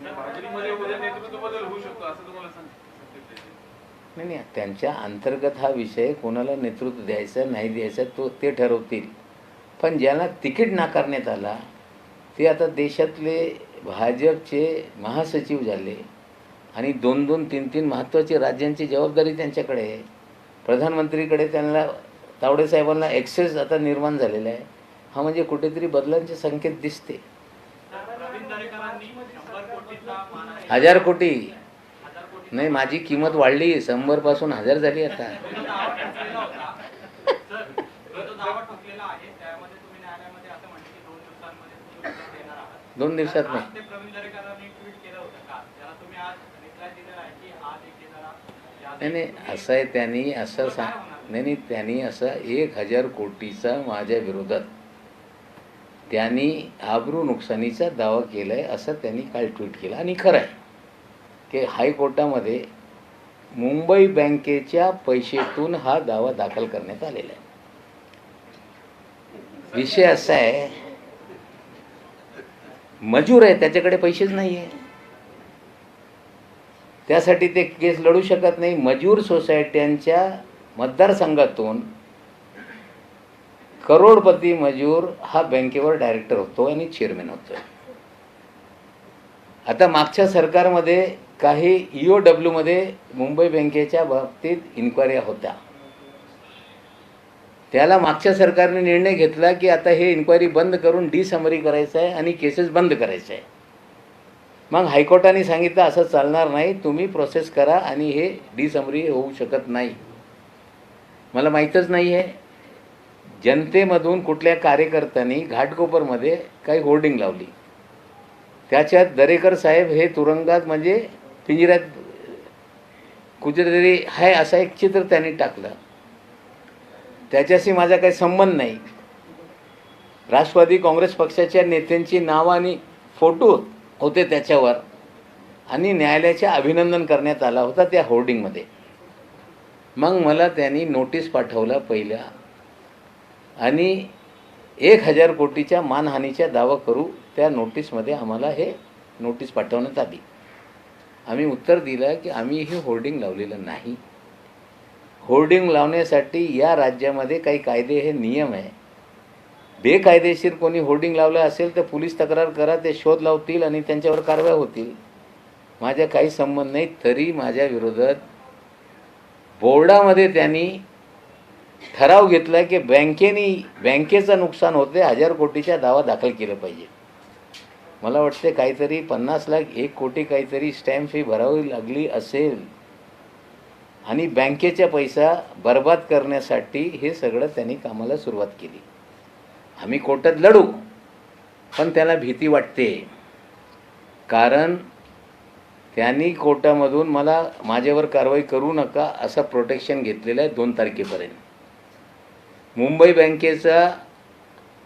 भाजपमध्ये उद्या नेतृत्व बदल होऊ शकतो असं तुम्हाला सांगितलं? नाही, त्यांच्या अंतर्गत हा विषय कोणाला नेतृत्व द्यायचं नाही द्यायचं ते ठरवतील. पण ज्यांना तिकीट नाकारण्यात आला ते आता देशातले भाजपचे महासचिव झाले आणि 2-2, 3-3 महत्त्वाची राज्यांची जबाबदारी त्यांच्याकडे आहे. प्रधानमंत्रीकडे त्यांना तावडेसाहेबांना ॲक्सेस आता निर्माण झालेला आहे. हा म्हणजे कुठेतरी बदलांचे संकेत दिसते. 1000 कोटी नाही, माझी किंमत वाढली, 100 पासून 1000 झाली आता. दोन दिवसात नाही. नाही, असं आहे, त्यांनी असं नाही, त्यांनी असं 1000 कोटीचा माझ्या विरोधात त्यांनी आबरू नुकसानीचा दावा केला आहे असं त्यांनी काल ट्विट केलं. आणि खरं आहे की हायकोर्टामध्ये मुंबई बँकेच्या पैशातून हा दावा दाखल करण्यात आलेला आहे. विषय असा आहे, मजूर आहे त्याच्याकडे पैसेच नाही आहे, त्यासाठी ते केस लढू शकत नाही. मजूर सोसायट्यांच्या मतदारसंघातून करोडपती मजूर हा बँकेवर डायरेक्टर होतो आणि चेअरमॅन होतो. आता मागच्या सरकारमध्ये काही EOW मध्ये मुंबई बँकेच्या बाबतीत इन्क्वायऱ्या होत्या. त्याला मागच्या सरकारने निर्णय घेतला की आता हे इन्क्वायरी बंद करून डिसमरी करायचं आहे आणि केसेस बंद करायचं आहे. मग हायकोर्टाने सांगितलं असं चालणार नाही, तुम्ही प्रोसेस करा आणि हे डिसमरी होऊ शकत नाही. मला माहीतच नाही आहे जनतेमधून कुठल्या कार्यकर्त्यांनी घाटकोपरमध्ये काही होर्डिंग लावली, त्याच्यात दरेकर साहेब हे तुरुंगात म्हणजे पिंजऱ्यात कुठेतरी आहे असं एक चित्र त्यांनी टाकलं. त्याच्याशी माझा काही संबंध नाही. राष्ट्रवादी काँग्रेस पक्षाच्या नेत्यांची नावं आणि फोटो होते त्याच्यावर आणि न्यायालयाचे अभिनंदन करण्यात आला होता त्या होर्डिंगमध्ये. मग मला त्यांनी नोटीस पाठवला पहिल्या आणि 1000 कोटीच्या मानहानीचा दावा करू. त्या नोटीसमध्ये आम्हाला हे नोटीस पाठवण्यात आली. आम्ही उत्तर दिलं की आम्ही हे होर्डिंग लावलेलं नाही. होर्डिंग लावण्यासाठी या राज्यामध्ये काही कायदे हे नियम आहे. बेकायदेशीर कोणी होर्डिंग लावलं असेल तर पोलीस तक्रार करा, ते शोध लावतील आणि त्यांच्यावर कारवाई होतील. माझ्या काही संबंध नाही. तरी माझ्या विरोधात बोर्डामध्ये त्यांनी ठराव घेतला की बँकेचं नुकसान होते, 1000 कोटीचा दावा दाखल केला पाहिजे. मला वाटते काहीतरी 50 लाख 1 कोटी काहीतरी स्टॅम्प फी भरावी लागली असेल आणि बँकेचा पैसा बर्बाद करण्यासाठी हे सगळं त्यांनी कामाला सुरुवात केली. आम्ही कोर्टात लढू, पण त्याला भीती वाटते, कारण त्यांनी कोर्टामधून मला माझ्यावर कारवाई करू नका असं प्रोटेक्शन घेतलेलं आहे 2 तारखेपर्यंत. मुंबई बँकेचा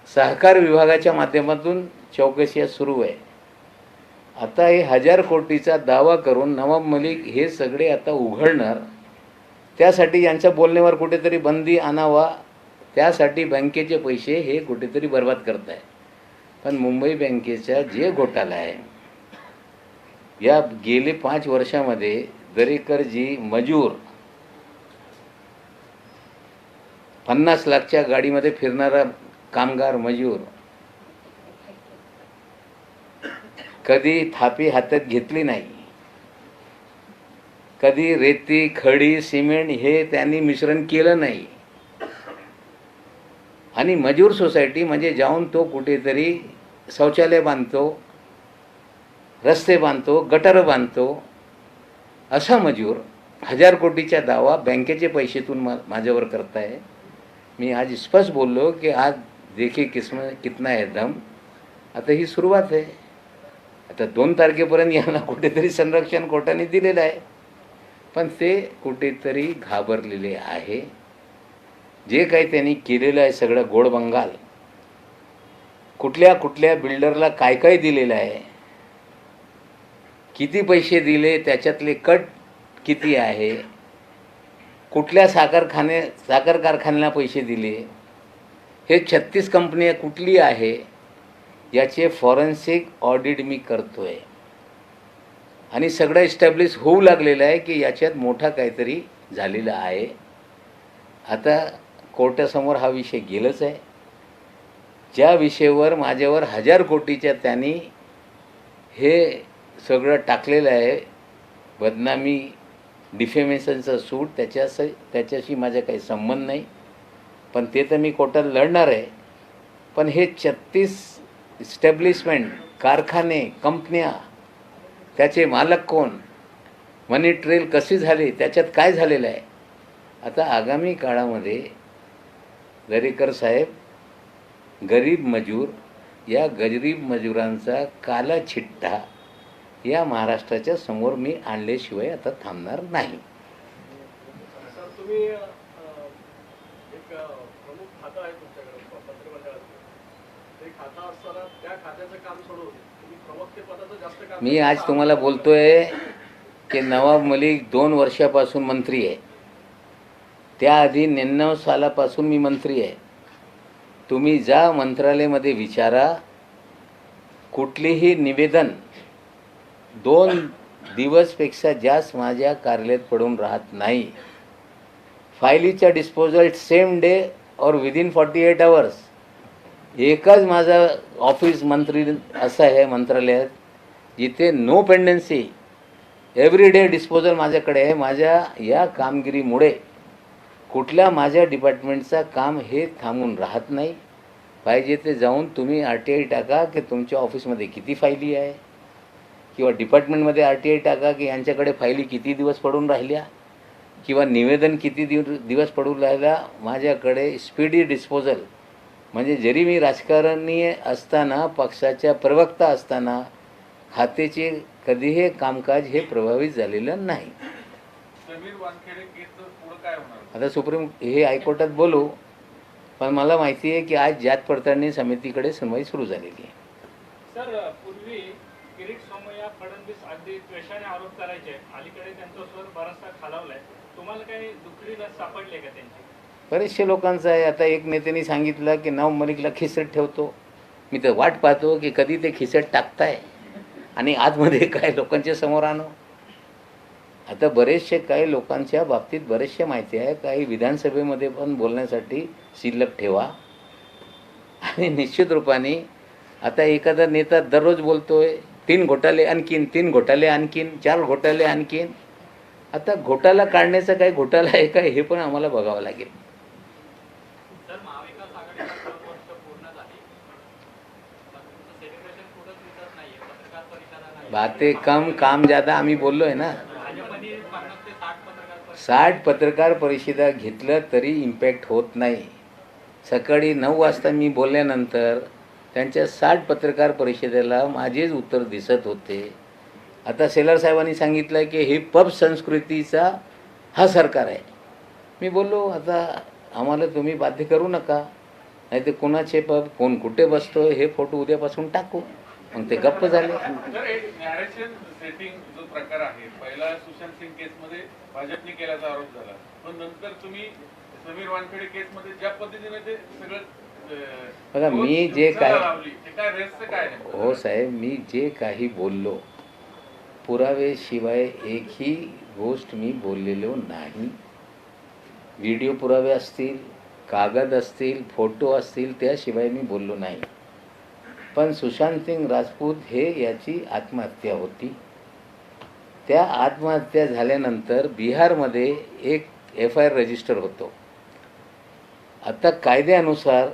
सहकार विभागाच्या माध्यमातून चौकशी सुरू आहे. आता हे 1000 कोटीचा दावा करून नवाब मलिक हे सगळे आता उघडणार. त्यासाठी यांच्या बोलण्यावर कुठेतरी बंदी आणावा, त्यासाठी बँकेचे पैसे हे कुठेतरी बर्बाद करत आहे. पण मुंबई बँकेचा जे घोटाळा आहे, या गेले 5 वर्षामध्ये दरेकरजी मजूर 50 लाखच्या गाडीमध्ये फिरणारा कामगार मजूर कधी थापी हातात घेतली नाही, कधी रेती खडी सिमेंट हे त्यांनी मिश्रण केलं नाही. आणि मजूर सोसायटी म्हणजे जाऊन तो कुठेतरी शौचालय बांधतो, रस्ते बांधतो, गटर बांधतो, असा मजूर 1000 कोटीचा दावा बँकेचे पैशातून माझ्यावर करताय. मी आज स्पष्ट बोललो की आज देखीए कितना है दम. आता ही सुरुवात आहे. आता 2 तारखेपर्यंत यांना कुठेतरी संरक्षण कोर्टाने दिलेलं आहे, पण ते कुठेतरी घाबरलेले आहे. जे काही त्यांनी केलेलं आहे सगळं गोडबंगाल, कुठल्या कुठल्या बिल्डरला काय काय दिलेलं आहे, किती पैसे दिले, त्याच्यातले कट किती आहे, कुठल्या साखर कारखान्याला पैसे दिले, हे 36 कंपन्या कुठली आहे याचे फॉरेन्सिक ऑडिट मी करतोय. आणि सगळं एस्टॅब्लिश होऊ लागलेलं आहे की याच्यात मोठा काहीतरी झालेला आहे. आता कोर्टासमोर हा विषय गेलंच आहे. ज्या विषयावर माझ्यावर 1000 कोटीच्या त्यांनी हे सगळं टाकलेलं आहे, बदनामी डिफेमेशनचा सूट, त्याच्याशी माझा काही संबंध नाही. पण ते तर मी कोर्टात लढणार आहे. पण हे 36 इस्टॅब्लिशमेंट, कारखाने, कंपन्या, त्याचे मालक कोण, मनी ट्रेल कशी झाली, त्याच्यात काय झालेलं आहे. आता आगामी काळामध्ये दरेकर साहेब गरीब मजूर, या गरीब मजुरांचा काला चिट्टा या महाराष्ट्राच्या समोर मी आणल्याशिवाय आता थांबणार नाही. सर, तुम्ही एक प्रमुख खातं आहे तुमच्याकडे पत्रमंडळाचं. ते खातं असताना त्या खात्याचं काम सोडून तुम्ही प्रवक्तेपदाचं जास्त काम. मी आज तुम्हाला बोलतोय की नवाब मलिक 2 वर्षापासून मंत्री आहे. त्याआधी 99 सालापासून मी मंत्री आहे. तुम्ही जा मंत्रालयामध्ये विचारा, कुठलीही निवेदन 2 दिवसपेक्षा जास्त माझ्या कार्यालयात पडून राहत नाही. फायलीच्या डिस्पोजल सेम डे और विदिन 48 आवर्स. एकच माझं ऑफिस मंत्री असं आहे मंत्रालयात जिथे no pendency, every day disposal माझ्याकडे आहे. माझ्या या कामगिरीमुळे कुठल्या माझ्या डिपार्टमेंटचं काम हे थांबून राहत नाही. पाहिजे ते जाऊन तुम्ही RTI टाका की तुमच्या ऑफिसमध्ये किती फायली आहे, किंवा डिपार्टमेंटमध्ये RTI टाका की यांच्याकडे फायली किती दिवस पडून राहिल्या, किंवा निवेदन किती दिवस पडून राहिला. माझ्याकडे स्पीडी डिस्पोजल, म्हणजे जरी मी राजकारणी असताना, पक्षाच्या प्रवक्ता असताना खात्याचे कधीही कामकाज हे प्रभावित झालेलं नाही. समीर वानखेडे केसचं पुढं काय होणार? आता सुप्रीम हे हायकोर्टात बोलू, पण मला माहिती आहे की आज जात पडताळणी समितीकडे सुनवाई सुरू झालेली आहे. सर, पूर्वी किरीट सोमय्या फडणवीस अगदी द्वेषाने आरोप करायचे, अलीकडे त्यांचा स्वर बराचसा खालावलाय. तुम्हाला काही दुखडी नस सापडली का त्यांची? बरेचसे लोकांचं आहे. आता एक नेत्याने सांगितलं की नवाब मलिकला खिसत ठेवतो. मी तर वाट पाहतो की कधी ते खिसत टाकताय आणि आतमध्ये काय लोकांच्या समोर आणू. आता बरेचसे काही लोकांच्या बाबतीत बरेचसे माहिती आहे, काही विधानसभेमध्ये पण बोलण्यासाठी शिल्लक ठेवा. आणि निश्चित रूपाने आता एखादा नेता दररोज बोलतोय 3 घोटाळे आणखीन, 3 घोटाळे आणखीन, 4 घोटाळे आणखीन. आता घोटाळा काढण्याचा काही घोटाळा आहे काय हे पण आम्हाला बघावं लागेल. सर, महाविकास आघाडीला 4 वर्ष पूर्ण झाली, पण तुमचं सेलिब्रेशन कुठंच दिसत नाहीये, पत्रकार परिषदा नाही. बाते कम काम ज्यादा आम्ही बोललोय ना. भाजपने 50 ते 60 पत्रकार परिषदा 60 पत्रकार परिषदा घेतलं तरी इम्पॅक्ट होत नाही. सकाळी 9 वाजता मी बोलल्यानंतर त्यांच्या 60 पत्रकार परिषदेला माझेच उत्तर दिसत होते. आता सेलर साहेबांनी सांगितलं की ही पब संस्कृतीचा हा सरकार आहे. मी बोललो आता आम्हाला तुम्ही बाध्य करू नका, नाही ते कोणाचे पब कोण कुठे बसतो हे फोटो उद्यापासून टाकू. मग ते गप्प झाले. तर एक नॅरेशन सेटिंग जो प्रकार आहे, पहिला सुशांत सिंग केसमध्ये भाजपने केल्याचा आरोप झाला, पण नंतर तुम्ही समीर वानखेडे केसमध्ये ज्या पद्धतीने ते सगळं बघा, मी जे काय ते काय रहस्य काय नाही? हो साहेब, मी जे काही बोललो पुरावेशिवाय एकही गोष्ट मी बोललेलो नाही. व्हिडिओ पुरावे असतील, कागद असतील, फोटो असतील, त्याशिवाय मी बोललो नाही. पण सुशांत सिंग राजपूत हे याची आत्महत्या होती. त्या आत्महत्या झाल्यानंतर बिहारमध्ये एक FIR रजिस्टर होतो. आता कायद्यानुसार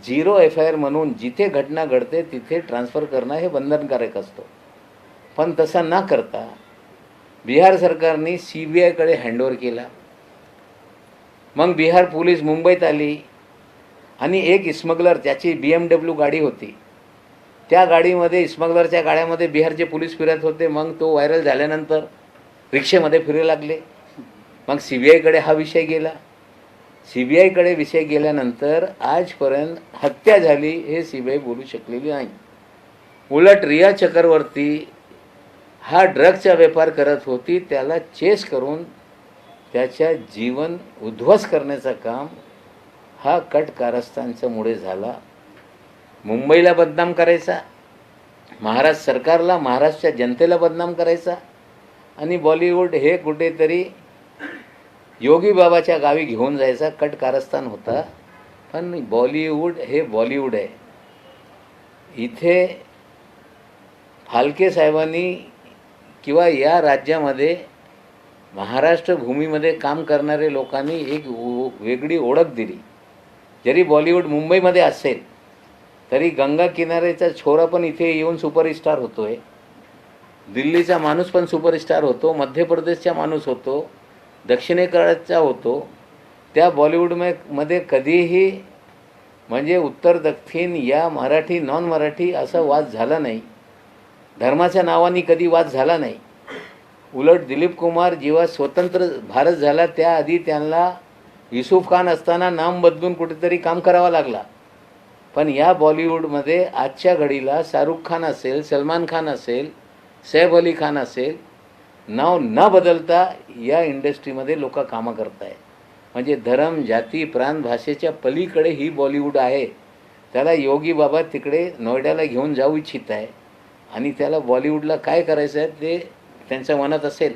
0 FIR म्हणून जिथे घटना घडते तिथे ट्रान्सफर करणं हे बंधनकारक असतं. पण तसा न करता बिहार सरकारने CBIकडे हँडओव्हर केला. मग बिहार पोलीस मुंबईत आली आणि एक स्मगलर, त्याची BMW गाडी होती, त्या गाडीमध्ये स्मगलरच्या गाड्यामध्ये बिहारचे पोलीस फिरत होते. मग तो व्हायरल झाल्यानंतर रिक्षेमध्ये फिरू लागले. मग CBIकडे हा विषय गेला. CBIकडे विषय गेल्यानंतर आजपर्यंत हत्या झाली हे CBI बोलू शकलेली नाही. उलट रिया चक्रवर्ती हा ड्रगचा व्यापार करत होती, त्याला चेस करून त्याच्या जीवन उद्ध्वस्त करण्याचं काम हा कट कारस्थानच्यामुळे झाला. मुंबईला बदनाम करायचा, महाराष्ट्र सरकारला, महाराष्ट्राच्या जनतेला बदनाम करायचा, आणि बॉलिवूड हे कुठेतरी योगी बाबाच्या गावी घेऊन जायचा कट कारस्थान होता. पण बॉलिवूड हे बॉलिवूड आहे. इथे फालके साहेबांनी किंवा या राज्यामध्ये महाराष्ट्र भूमीमध्ये काम करणारे लोकांनी एक वेगळी ओळख दिली. जरी बॉलिवूड मुंबईमध्ये असेल तरी गंगा किनाऱ्याचा छोरा पण इथे येऊन सुपरस्टार होतोय. दिल्लीचा माणूस पण सुपरस्टार होतो, मध्य प्रदेशचा माणूस होतो, दक्षिणेकडचा होतो. त्या बॉलिवूडमध्ये कधीही म्हणजे उत्तर दक्षिण या मराठी नॉन मराठी असा वाद झाला नाही. धर्माच्या नावाने कधी वाद झाला नाही. उलट दिलीप कुमार जेव्हा स्वतंत्र भारत झाला त्याआधी त्यांना युसुफ खान असताना नाम बदलून कुठेतरी काम करावं लागला. पण या बॉलिवूडमध्ये आजच्या घडीला शाहरुख खान असेल, सलमान खान असेल, सैफ अली खान असेल, नाव न बदलता या इंडस्ट्रीमध्ये लोक कामं करत आहे. म्हणजे धर्म, जाती, प्रांत, भाषेच्या पलीकडे ही बॉलिवूड आहे. त्याला योगी बाबा तिकडे नोएडाला घेऊन जाऊ इच्छित आहे आणि त्याला बॉलिवूडला काय करायचं आहे ते त्यांच्या मनात असेल.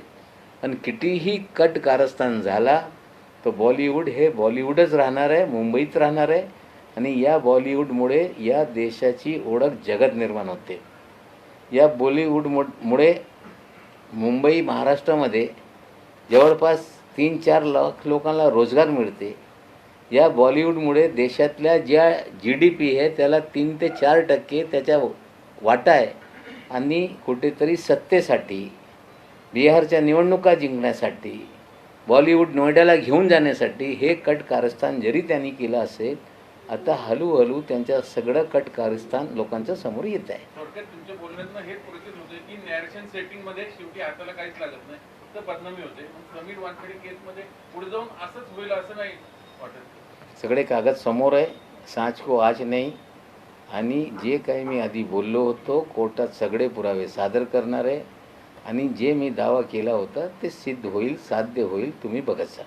पण कितीही कट कारस्थान झाला तो बॉलिवूड हे बॉलिवूडच राहणार आहे, मुंबईत राहणार आहे. आणि या बॉलिवूडमुळे या देशाची ओळख जगत निर्माण होते. या बॉलिवूडमुळे मुंबई महाराष्ट्रामध्ये जवळपास 3-4 लाख लोकांना रोजगार मिळते. या बॉलिवूडमुळे देशातल्या ज्या GDP आहे त्याला 3 ते 4% त्याच्या वाटा आहे. आणि कुठेतरी सत्तेसाठी, बिहारच्या निवडणुका जिंकण्यासाठी, बॉलिवूड नोएडाला घेऊन जाण्यासाठी हे कट कारस्थान जरी त्यांनी केलं असेल, आता हळूहळू त्यांच्या सगळं कट कारस्थान लोकांच्या समोर येत आहे. थोडक्यात तुमच्या बोलण्यातनं हेच प्रतीत होते की नॅरेशन सेटिंग मध्ये शेवटी हाताला काहीच लागत नाही, फक्त बदनामी होते. पण समीर वानखेडे केसमध्ये पुढे जाऊन असंच होईल असं नाही वाटत. सगळे कागद समोर आहे, सांच को आज नाही. आणि जे काही मी आधी बोललो होतो कोर्टात सगळे पुरावे सादर करणार आहे. आणि जे मी दावा केला होता ते सिद्ध होईल, साध्य होईल. तुम्ही बघत जा.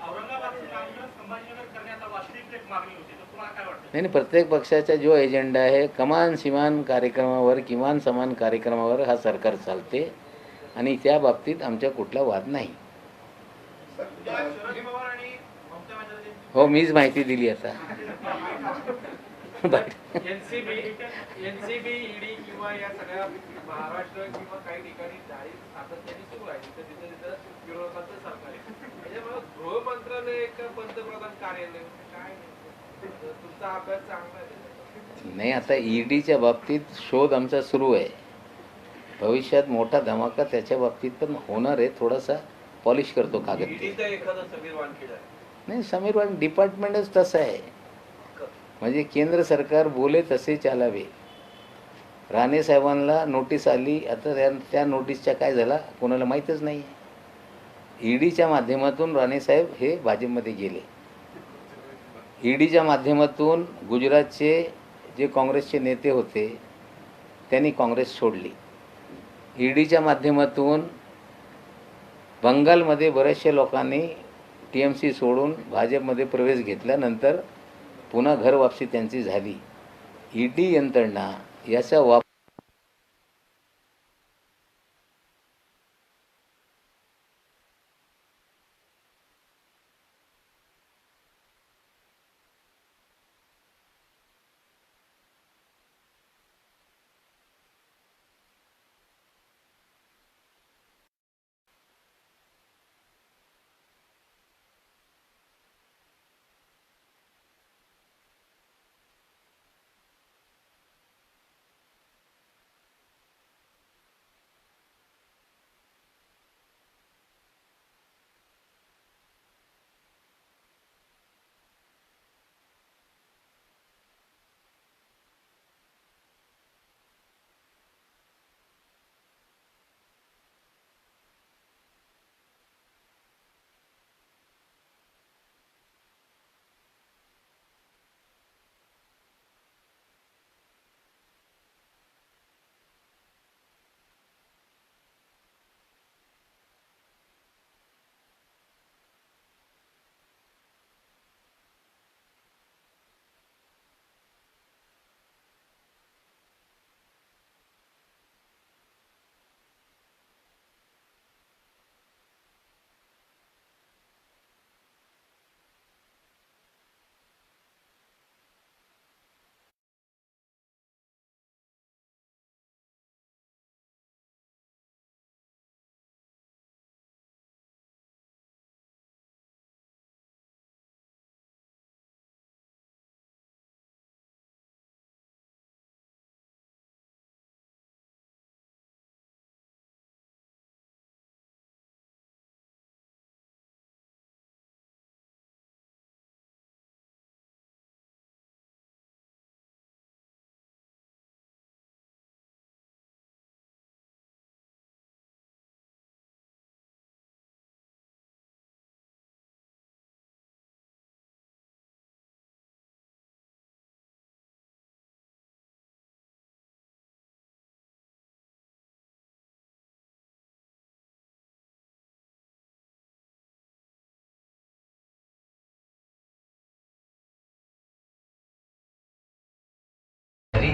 औरंगाबादचं काम संभाजीनगर करण्याचा वास्तविक एक मागणी होती, तर तुम्हाला काय वाटतं? नाही, प्रत्येक पक्षाचा जो एजेंडा आहे कमान सिमान कार्यक्रमावर, किमान समान कार्यक्रमावर हा सरकार चालते आणि त्या बाबतीत आमचा कुठला वाद नाही. शरद पवार आणि ममता बॅनर्जी हो, मीच माहिती दिली आता. एनसीबी ईडी किंवा या सगळ्या महाराष्ट्र किंवा काही ठिकाणी जाहीर सातत्याने सुरू आहे, तिथं तिथं विरोधाचं सरकार आहे. त्याच्यामुळे गृह मंत्रालय का पंतप्रधान कार्यालय काय तुमचा अभ्यास चांगला आहे? नाही, आता ईडीच्या बाबतीत शोध आमचा सुरू आहे. भविष्यात मोठा धमाका त्याच्या बाबतीत पण होणार आहे. थोडासा पॉलिश करतो कागद. ईडीचा एखादा समीर वानखेडे आहे. नाही, समीर वान डिपार्टमेंटच तसं आहे. म्हणजे केंद्र सरकार बोले तसे चालावे. राणे साहेबांना नोटीस आली, आता त्या नोटीसच्या काय झाला कोणाला माहीतच नाही. ईडीच्या माध्यमातून राणेसाहेब हे भाजपमध्ये गेले. ईडीच्या माध्यमातून गुजरातचे जे काँग्रेसचे नेते होते त्यांनी काँग्रेस सोडली. ईडीच्या माध्यमातून बंगालमध्ये बऱ्याचशा लोकांनी TMC सोडून भाजपमध्ये प्रवेश घेतल्यानंतर पुन्हा घर वापसी त्यांची झाली. ईडी यंत्रणा याचा वापर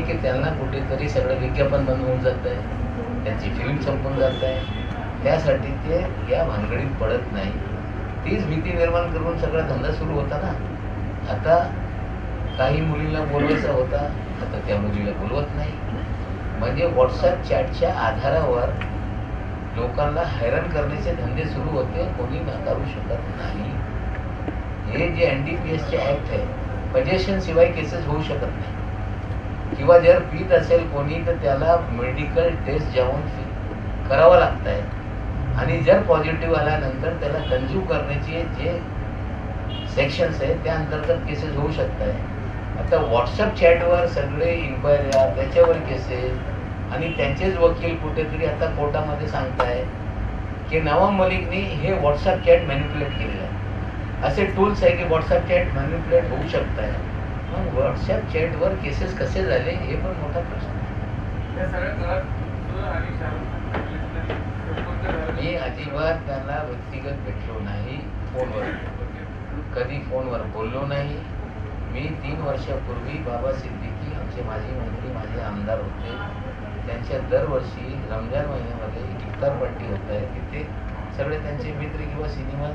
की त्यांना कुठेतरी सगळं विज्ञापन बंद होऊन जात आहे, त्यांची फिल्म संपून जात आहे. त्यासाठी ते या भानगडीत पडत नाही. तीच भीती निर्माण करून सगळा धंदा सुरू होता ना. आता काही मुलींना बोलवायचा होता, आता त्या मुलीला बोलवत नाही. म्हणजे व्हॉट्सअप चॅटच्या आधारावर लोकांना हैराण करण्याचे धंदे सुरू होते. कोणी नाकारू शकत नाही. हे जे NDPSचे ॲक्ट आहे, पजेशन शिवाय केसेस होऊ शकत नाही. किंवा जर पीत असेल कोणी तर त्याला मेडिकल टेस्ट जाऊन करावं लागतं आहे. आणि जर पॉझिटिव्ह आल्यानंतर त्याला कन्झ्युम करण्याचे जे सेक्शन्स आहेत त्या अंतर्गत केसेस होऊ शकत आहे. आता व्हॉट्सअप चॅटवर सगळे इन्क्वायऱ्या, त्याच्यावर केसेस, आणि त्यांचेच वकील कुठेतरी आता कोर्टामध्ये सांगताय की नवाब मलिकनी हे व्हॉट्सअप चॅट मॅनिप्युलेट केलेलं आहे. असे टूल्स आहे की व्हॉट्सअप चॅट मॅनिप्युलेट होऊ शकत आहे. मग व्हॉट्सअप चॅटवर केसेस कसे झाले हे पण मोठा प्रश्न आहे. मी अजिबात त्यांना व्यक्तिगत भेटलो नाही. फोनवर कधी फोनवर बोललो नाही. मी 3 वर्षापूर्वी बाबा सिद्दीकी आमचे माजी मंत्री, माझे आमदार होते, त्यांच्या दरवर्षी रमजान महिन्यामध्ये इफ्तार पार्टी होत आहे. तिथे सगळे त्यांचे मित्र किंवा सिनेमा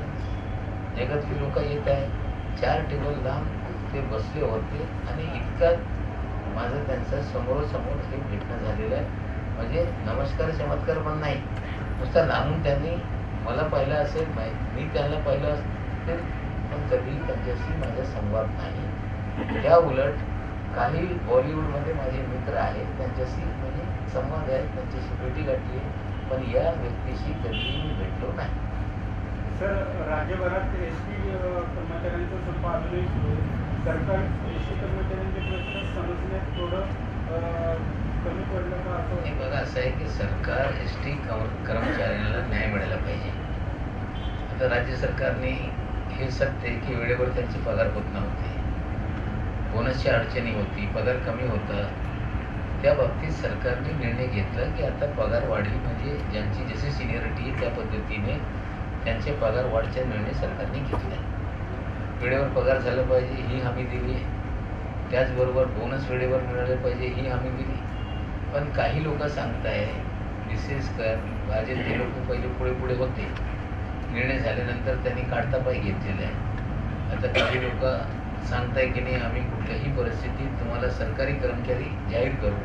जगतली लोक येत आहे. 4 टेबल लांब ते बसले होते आणि इतकं माझं त्यांचं समोरासमोर हे भेटणं झालेलं आहे. म्हणजे नमस्कार चमत्कार पण नाही, नुसतं लांबून त्यांनी मला पाहिलं असेल, मी त्यांना पाहिलं असेल, पण कधी त्यांच्याशी माझा संवाद नाही. त्या उलट काही बॉलिवूडमध्ये माझे मित्र आहेत, त्यांच्याशी म्हणजे संवाद आहे, त्यांच्याशी भेटी गाठली आहे, पण या व्यक्तीशी कधीही मी भेटलो नाही. सर, राज्यभरात SD कर्मचाऱ्यांचं संप अजूनही सुरू आहे. सरकार कृषी कर्मचाऱ्यांचे प्रश्न समजण्यात थोडं कमी पडलं का असं हे बघा, असं आहे की सरकार एसटी कर्मचाऱ्यांना न्याय मिळाला पाहिजे. आता राज्य सरकारने हे सत्य आहे की वेळेवर त्यांचे पगार होत नव्हते, बोनसची अडचणी होती, पगार कमी होता. त्या बाबतीत सरकारने निर्णय घेतला की आता पगार वाढी म्हणजे ज्यांची जशी सिनियरिटी आहे त्या पद्धतीने त्यांचे पगार वाढचा निर्णय सरकारने घेतला आहे. वेळेवर पगार झाला पाहिजे ही हमी दिली आहे. त्याचबरोबर बोनस वेळेवर मिळाले पाहिजे ही हमी दिली. पण काही लोक सांगताय, विशेष कर भाजपचे लोक पहिले पुढे पुढे होते, निर्णय झाल्यानंतर त्यांनी काढता पाय घेतलेला आहे. आता काही लोक सांगताय की नाही आम्ही कुठल्याही परिस्थितीत तुम्हाला सरकारी कर्मचारी जाहीर करू,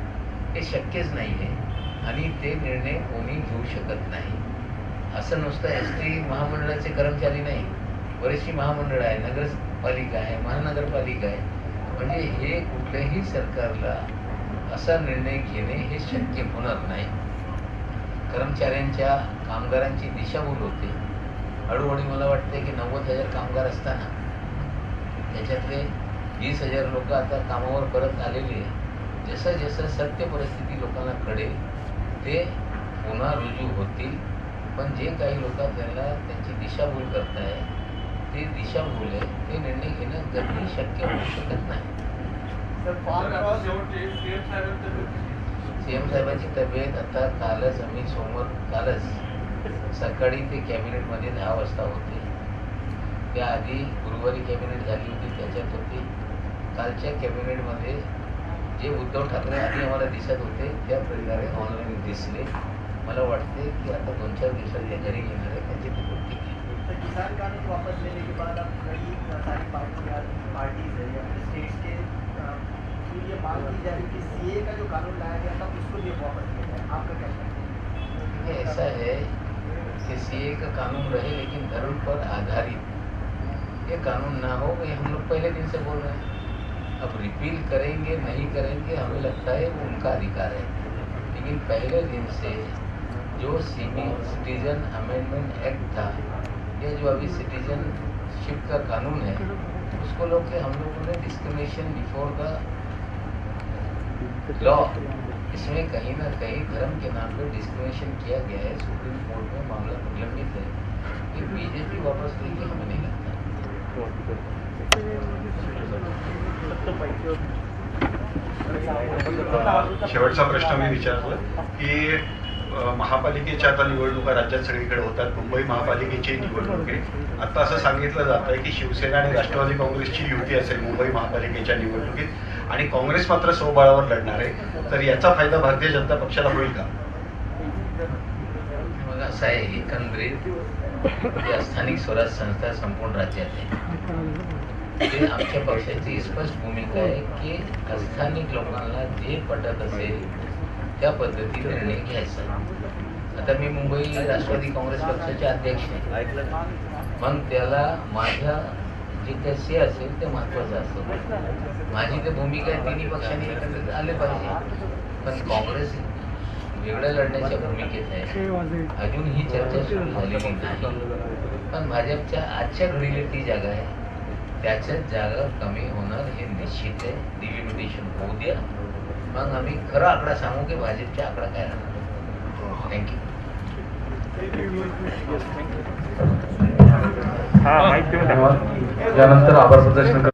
हे शक्यच नाही आहे आणि ते निर्णय कोणी घेऊ शकत नाही. असं नुसतं एस टी महामंडळाचे कर्मचारी नाही, बरीचशी महामंडळ आहे, नगरपालिका आहे, महानगरपालिका आहे. म्हणजे हे कुठल्याही सरकारला असा निर्णय घेणे हे शक्य होणार नाही. कर्मचाऱ्यांच्या कामगारांची दिशाभूल होते. हळूहळू मला वाटते की 90,000 कामगार असताना त्याच्यातले 20,000 लोक आता कामावर परत आलेले आहे. जसं जसं सत्य परिस्थिती लोकांना कळेल ते पुन्हा रुजू होतील. पण जे काही लोक त्यांना त्यांची दिशाभूल करताय ते दिशाभूल आहे, ते निर्णय घेणं कधी शक्य होऊ शकत नाही. सीएम साहेबांची तब्येत आता कालच सकाळी ते कॅबिनेटमध्ये 10 वाजता होते. त्याआधी गुरुवारी कॅबिनेट झाली होती, त्याच्यात होते. कालच्या कॅबिनेटमध्ये जे उद्धव ठाकरे आधी आम्हाला दिसत होते त्या प्रकारे ऑनलाईन दिसले. मला वाटते की आता 2-4 दिवसात ते घरी येणार आहे, त्यांची तब्येत ठीक आहे. किसान कानून वापस लेने के बाद अब कई सारी पार्टीज है या स्टेट्स के ये मांग की जा रही कि सीए का जो कानून लाया गया था उसको भी वापस लिया जाए. आपका क्या कहना है? ऐसा है कि सीए का कानून रहे लेकिन धर्म पर आधारित ये कानून ना हो, ये हम लोग पहले दिन से बोल रहे हैं. अब रिपील करेंगे नहीं करेंगे हमें लगता है वो उनका अधिकार है, लेकिन पहले दिन से जो सिटीजन अमेंडमेंट एक्ट था, ये जो अभी सिटीजनशिप का कानून है, उसको हम लोगों ने डिस्क्रिमिनेशन बिफोर द लॉ, इसमें कहीं ना कहीं धर्म के नाम पे डिस्क्रिमिनेशन किया गया है. सुप्रीम कोर्ट में मामला प्रलंबित है. ये बीजेपी वापस लेगी हमें नहीं लगता. शेवटचा प्रश्न मी विचारला की महापालिकेच्या आता निवडणुका राज्यात सगळीकडे होतात. मुंबई महापालिकेची निवडणूक आहे. आता असं सांगितलं जात आहे की शिवसेना आणि राष्ट्रवादी काँग्रेसची युती असेल मुंबई महापालिकेच्या निवडणुकीत आणि काँग्रेस मात्र स्वबळावर लढणार आहे. तर याचा फायदा भारतीय जनता पक्षाला होईल का? मग असं आहे, एकंदरीत या स्थानिक स्वराज संस्था संपूर्ण राज्यात आहे. ते आमच्या पक्षाची स्पष्ट भूमिका आहे की स्थानिक लोकांना जे पटत असेल त्या पद्धतीने निर्णय घ्यायचा. आता मी मुंबई राष्ट्रवादी काँग्रेस पक्षाचे अध्यक्ष आहे, मग त्याला माझ्या जे काही से असेल ते महत्त्वाचं असतं. माझी तर भूमिका आहे तिन्ही पक्षांनी एकत्रित आले पाहिजे. पण काँग्रेस वेगळ्या लढण्याच्या भूमिकेत आहे. अजून ही चर्चा सुरू झालेली नाही. पण भाजपच्या आजच्या घडीला ती जागा आहे, त्याच्यात जागा कमी होणार हे निश्चित आहे. डिलिमिटेशन होऊ द्या, मग आम्ही खरा आकडा सांगू की भाजपचा आकडा काय राहणार. थँक्यू. यानंतर आभार प्रदर्शन